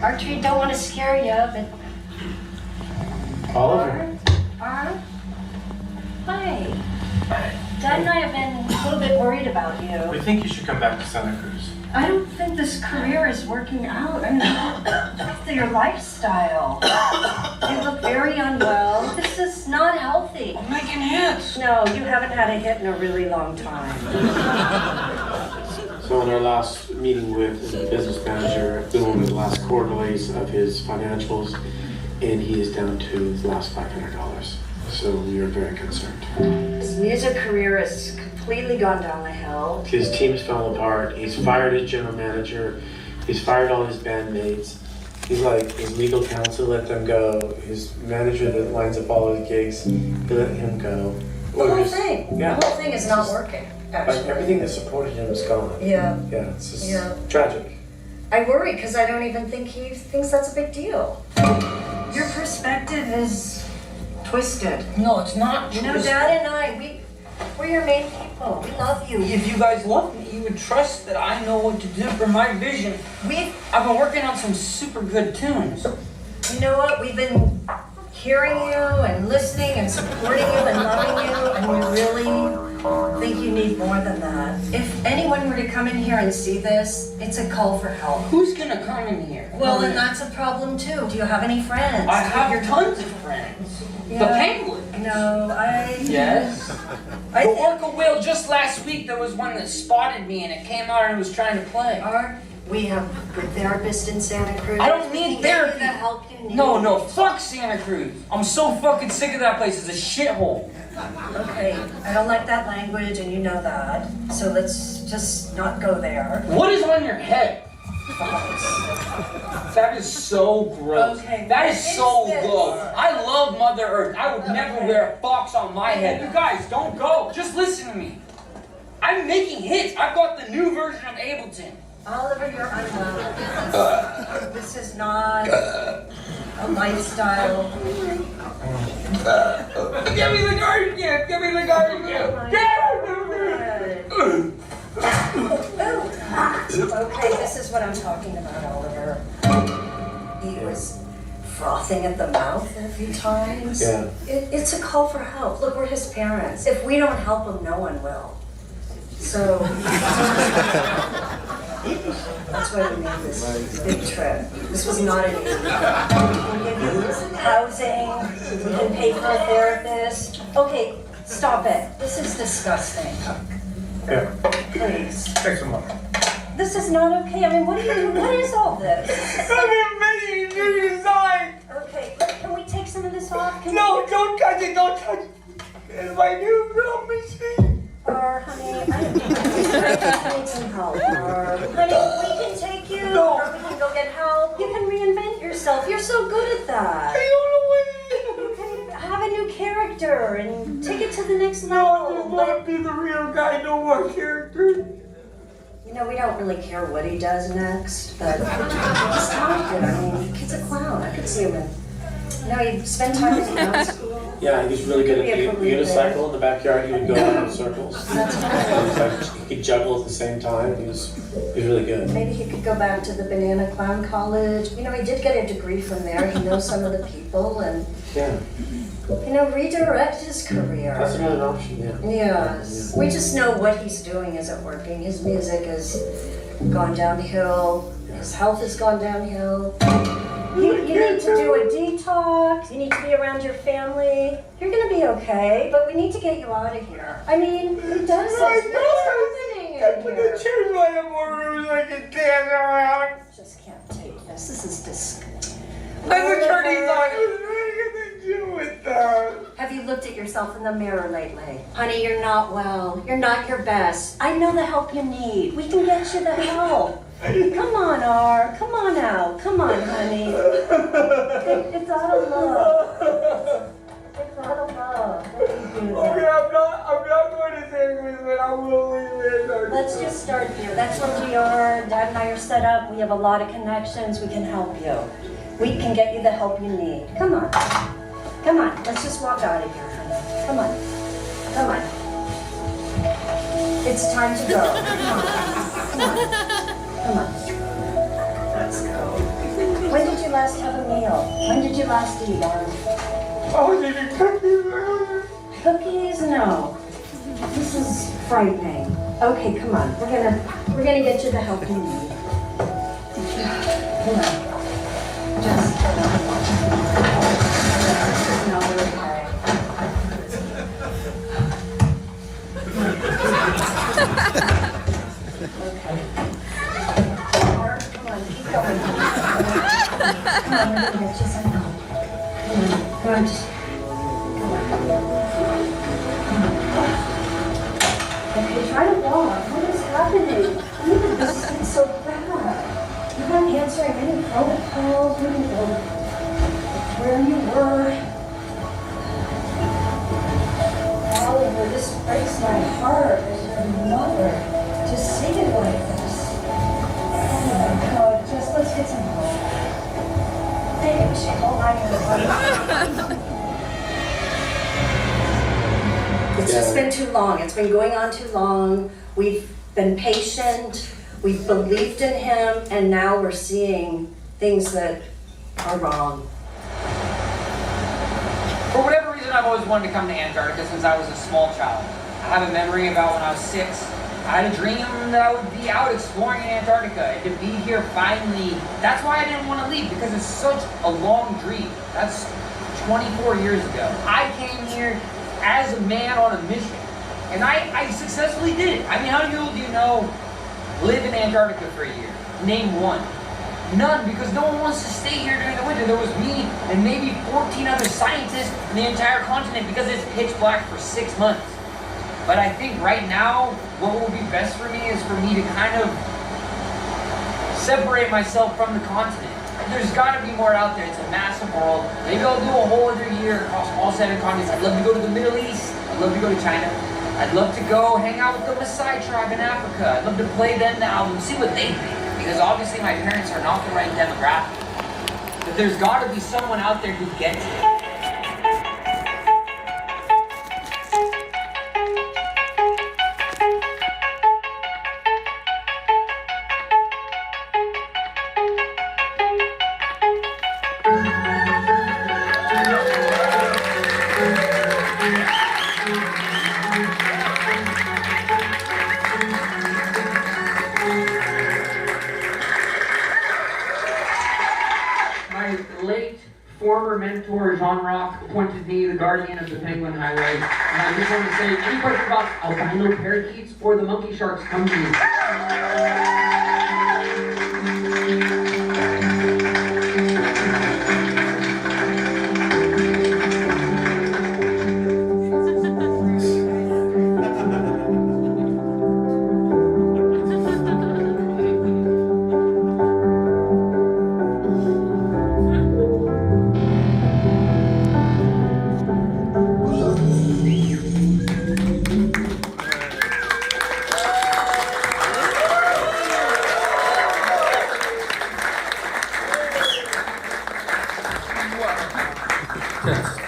Archery, don't want to scare you, but... Oliver. Hi. Dad and I have been a little bit worried about you. We think you should come back to Santa Cruz. I don't think this career is working out. I mean, your lifestyle. You look very unwell. This is not healthy. I'm making hits. No, you haven't had a hit in a really long time. So in our last meeting with the business manager, we went over the last quarterlies of his financials, and he is down to the last $500. So we are very concerned. His music career has completely gone down the hill. His team's fell apart. He's fired his general manager. He's fired all his bandmates. He's like, his legal counsel let them go. His manager that lines up all his gigs, they let him go. The whole thing. Yeah. The whole thing is not working, actually. Like, everything that supported him is gone. Yeah. Yeah, it's just Yeah. tragic. I worry because I don't even think he thinks that's a big deal. Your perspective is twisted. No, it's not. You know, Dad and I, we're your main people. We love you. If you guys love me, you would trust that I know what to do for my vision. I've been working on some super good tunes. You know what? We've been hearing you and listening and supporting you and loving you, and we really I think you need more than that. If anyone were to come in here and see this, it's a call for help. Who's gonna come in here? Well, then that's a problem too. Do you have any friends? I have tons of friends. Yeah. The Penguin. No, Yes. The Orca whale just last week, there was one that spotted me and it came out and it was trying to play. We have a good therapist in Santa Cruz. I don't need therapy. The help you need. No, fuck Santa Cruz. I'm so fucking sick of that place. It's a shithole. Okay, I don't like that language and you know that. So let's just not go there. What is on your head? That is so gross. Okay, that is so this? gross. I love Mother Earth. I would never wear a fox on my head. You guys, don't go. Just listen to me. I'm making hits. I've got the new version of Ableton. Oliver, you're unwell. This is not a lifestyle. Give me the garden gift. Give me the garden gift. Okay, this is what I'm talking about, Oliver. He was frothing at the mouth a few times. Yeah. It's a call for help. Look, we're his parents. If we don't help him, no one will. So that's why we made this big trip. This was not an easy trip. We can give you housing, we can pay for a therapist. Okay, stop it. This is disgusting. Yeah. Please. Thanks so much. This is not okay. I mean, what are you doing? What is all this? I'm making a new design. Okay, can we take some of this off? No, don't touch it. Don't touch it. It's my new drum machine. Honey, I need some help. Honey, we can take you, or we can go get help. You can reinvent yourself. You're so good at that. You can have a new character and take it to the next level. I just want to be the real guy, no more character. You know, we don't really care what he does next, but he's talented. I mean, the kid's a clown. I could see him in. You know, he spent time in clown school. Yeah, he's really good Yeah, at unicycle in the backyard. He would go around in circles. He could juggle at the same time. He was really good. Maybe he could go back to the Banana Clown College. You know, he did get a degree from there. He knows some of the people and, Yeah, you know, redirect his career. that's another option. Yeah. Yes. We just know what he's doing isn't working. His music has gone downhill. His health has gone downhill. You need to do a detox. You need to be around your family. You're gonna be okay, but we need to get you out of here. I mean, who does this? What is happening in here? The chairs might have more room so I can dance around. Just can't take this. This is disgusting. Let the turnies on. What are you gonna do with that? Have you looked at yourself in the mirror lately? Honey, you're not well. You're not your best. I know the help you need. We can get you the help. Come on, R. Come on out. Come on, honey. It's out of love. It's out of love. Okay, I'm not going to Santa Cruz, but I will leave it. Let's just start here. That's where we are. Dad and I are set up. We have a lot of connections. We can help you. We can get you the help you need. Come on. Come on. Let's just walk out of here, honey. Come on. Come on. It's time to go. Come on. Come on. Come on. Let's go. When did you last have a meal? When did you last eat, Arm? Oh, did you cookies? Cookies? No. This is frightening. Okay, come on. We're gonna get you the help you need. Come on. Just no, we're okay. Come on, we're gonna get you some help. Come on, just. Okay, try to walk. What is happening? This is so bad. You're not answering any phone calls. We don't know where you were. Oliver, this breaks my heart as your mother to see it like this. Oh my God, just let's get some help. Maybe we should call 911. It's just been too long. It's been going on too long. We've been patient. We've believed in him, and now we're seeing things that are wrong. For whatever reason, I've always wanted to come to Antarctica since I was a small child. I have a memory about when I was 6. I had a dream that I would be out exploring in Antarctica, and to be here finally, that's why I didn't want to leave, because it's such a long dream. That's 24 years ago. I came here as a man on a mission, and I successfully did it. I mean, how many people do you know live in Antarctica for a year? Name one. None, because no one wants to stay here during the winter. There was me and maybe 14 other scientists in the entire continent because it's pitch black for 6 months. But I think right now, what will be best for me is for me to kind of separate myself from the continent. There's got to be more out there. It's a massive world. Maybe I'll do a whole other year across all 7 continents. I'd love to go to the Middle East. I'd love to go to China. I'd love to go hang out with the Maasai tribe in Africa. I'd love to play them the album, see what they think. Because obviously my parents are not the right demographic. But there's got to be someone out there who gets it. Former mentor Jean Rock appointed me the guardian of the Penguin Highway. And I just want to say, any questions about albino parakeets or the monkey sharks, come to me.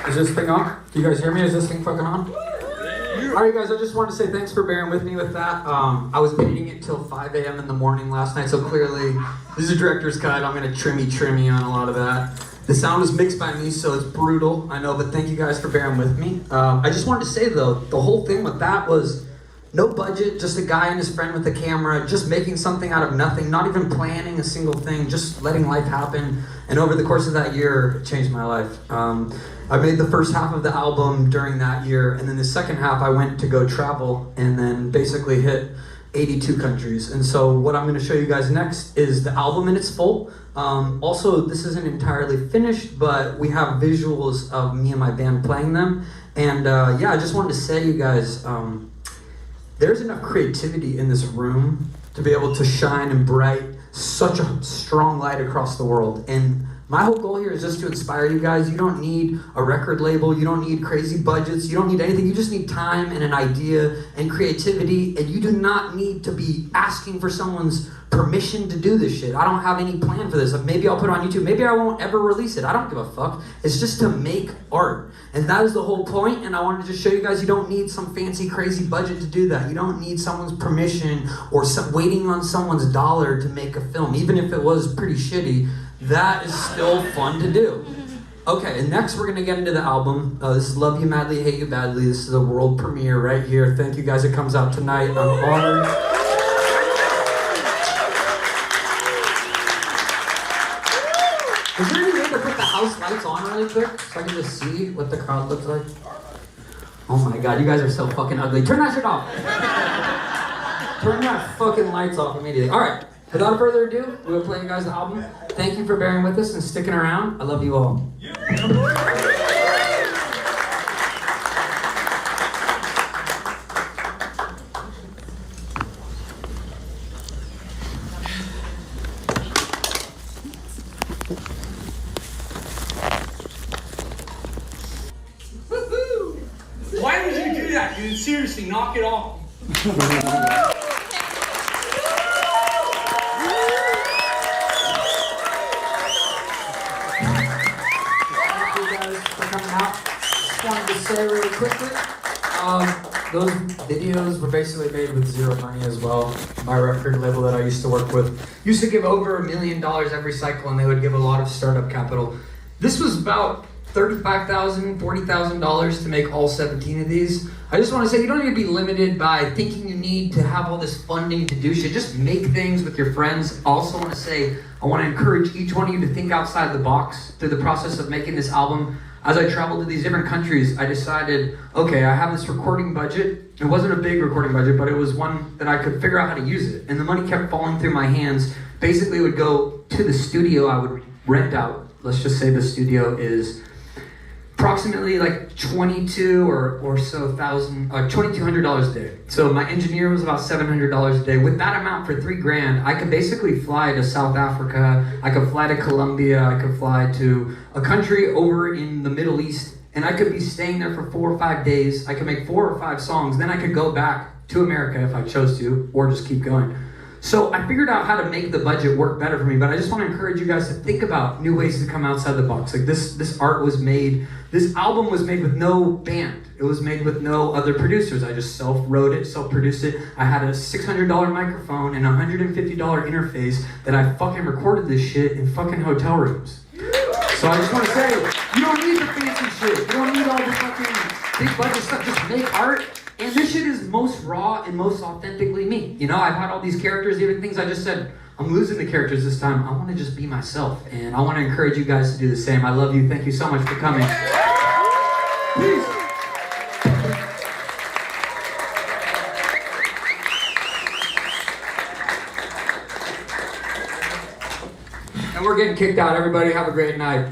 Is this thing on? Do you guys hear me? Is this thing fucking on? Alright guys, I just wanted to say thanks for bearing with me with that. I was editing it till 5 a.m. in the morning last night, so clearly this is a director's cut. I'm gonna trimmy on a lot of that. The sound is mixed by me, so it's brutal, I know, but thank you guys for bearing with me. I just wanted to say though, the whole thing with that was no budget, just a guy and his friend with a camera, just making something out of nothing, not even planning a single thing, just letting life happen. And over the course of that year, it changed my life. I made the first half of the album during that year, and then the second half I went to go travel and then basically hit 82 countries. And so what I'm gonna show you guys next is the album in its full. Also, this isn't entirely finished, but we have visuals of me and my band playing them. And yeah, I just wanted to say, you guys, there's enough creativity in this room to be able to shine and bright such a strong light across the world. And my whole goal here is just to inspire you guys. You don't need a record label, you don't need crazy budgets, you don't need anything. You just need time and an idea and creativity, and you do not need to be asking for someone's permission to do this shit. I don't have any plan for this. Maybe I'll put it on YouTube, maybe I won't ever release it. I don't give a fuck. It's just to make art. And that is the whole point, and I wanted to just show you guys you don't need some fancy crazy budget to do that. You don't need someone's permission or waiting on someone's dollar to make a film. Even if it was pretty shitty, that is still fun to do. Okay, and next we're gonna get into the album. This is Love You Madly, Hate You Badly. This is a world premiere right here. Thank you guys, it comes out tonight. I'm honored. Is there any way to put the house lights on really quick so I can just see what the crowd looks like? Oh my god, you guys are so fucking ugly. Turn that shit off. Turn that fucking lights off immediately. Alright, without further ado, we'll play you guys the album. Thank you for bearing with us and sticking around. I love you all. Why would you do that, dude? Seriously, knock it off. Wanted to say really quickly, those videos were basically made with zero money as well. My record label that I used to work with used to give over $1 million every cycle, and they would give a lot of startup capital. This was about $35,000, $40,000 to make all 17 of these. I just want to say you don't need to be limited by thinking you need to have all this funding to do shit. Just make things with your friends. I also want to say I want to encourage each one of you to think outside the box through the process of making this album. As I traveled to these different countries, I decided, okay, I have this recording budget. It wasn't a big recording budget, but it was one that I could figure out how to use it. And the money kept falling through my hands. Basically, it would go to the studio I would rent out. Let's just say the studio is approximately like $2,200 a day. So my engineer was about $700 a day. With that amount for $3,000, I could basically fly to South Africa. I could fly to Colombia. I could fly to a country over in the Middle East, and I could be staying there for 4 or 5 days. I could make 4 or 5 songs. Then I could go back to America if I chose to, or just keep going. So I figured out how to make the budget work better for me, but I just want to encourage you guys to think about new ways to come outside the box. Like this art was made, this album was made with no band. It was made with no other producers. I just self-wrote it, self-produced it. I had a $600 microphone and a $150 interface that I fucking recorded this shit in fucking hotel rooms. So I just want to say, you don't need the fancy shit. You don't need all the fucking big budget stuff. Just make art. And this shit is most raw and most authentically me. You know, I've had all these characters, even things I just said, I'm losing the characters this time. I want to just be myself. And I want to encourage you guys to do the same. I love you. Thank you so much for coming. Peace. And we're getting kicked out. Everybody have a great night.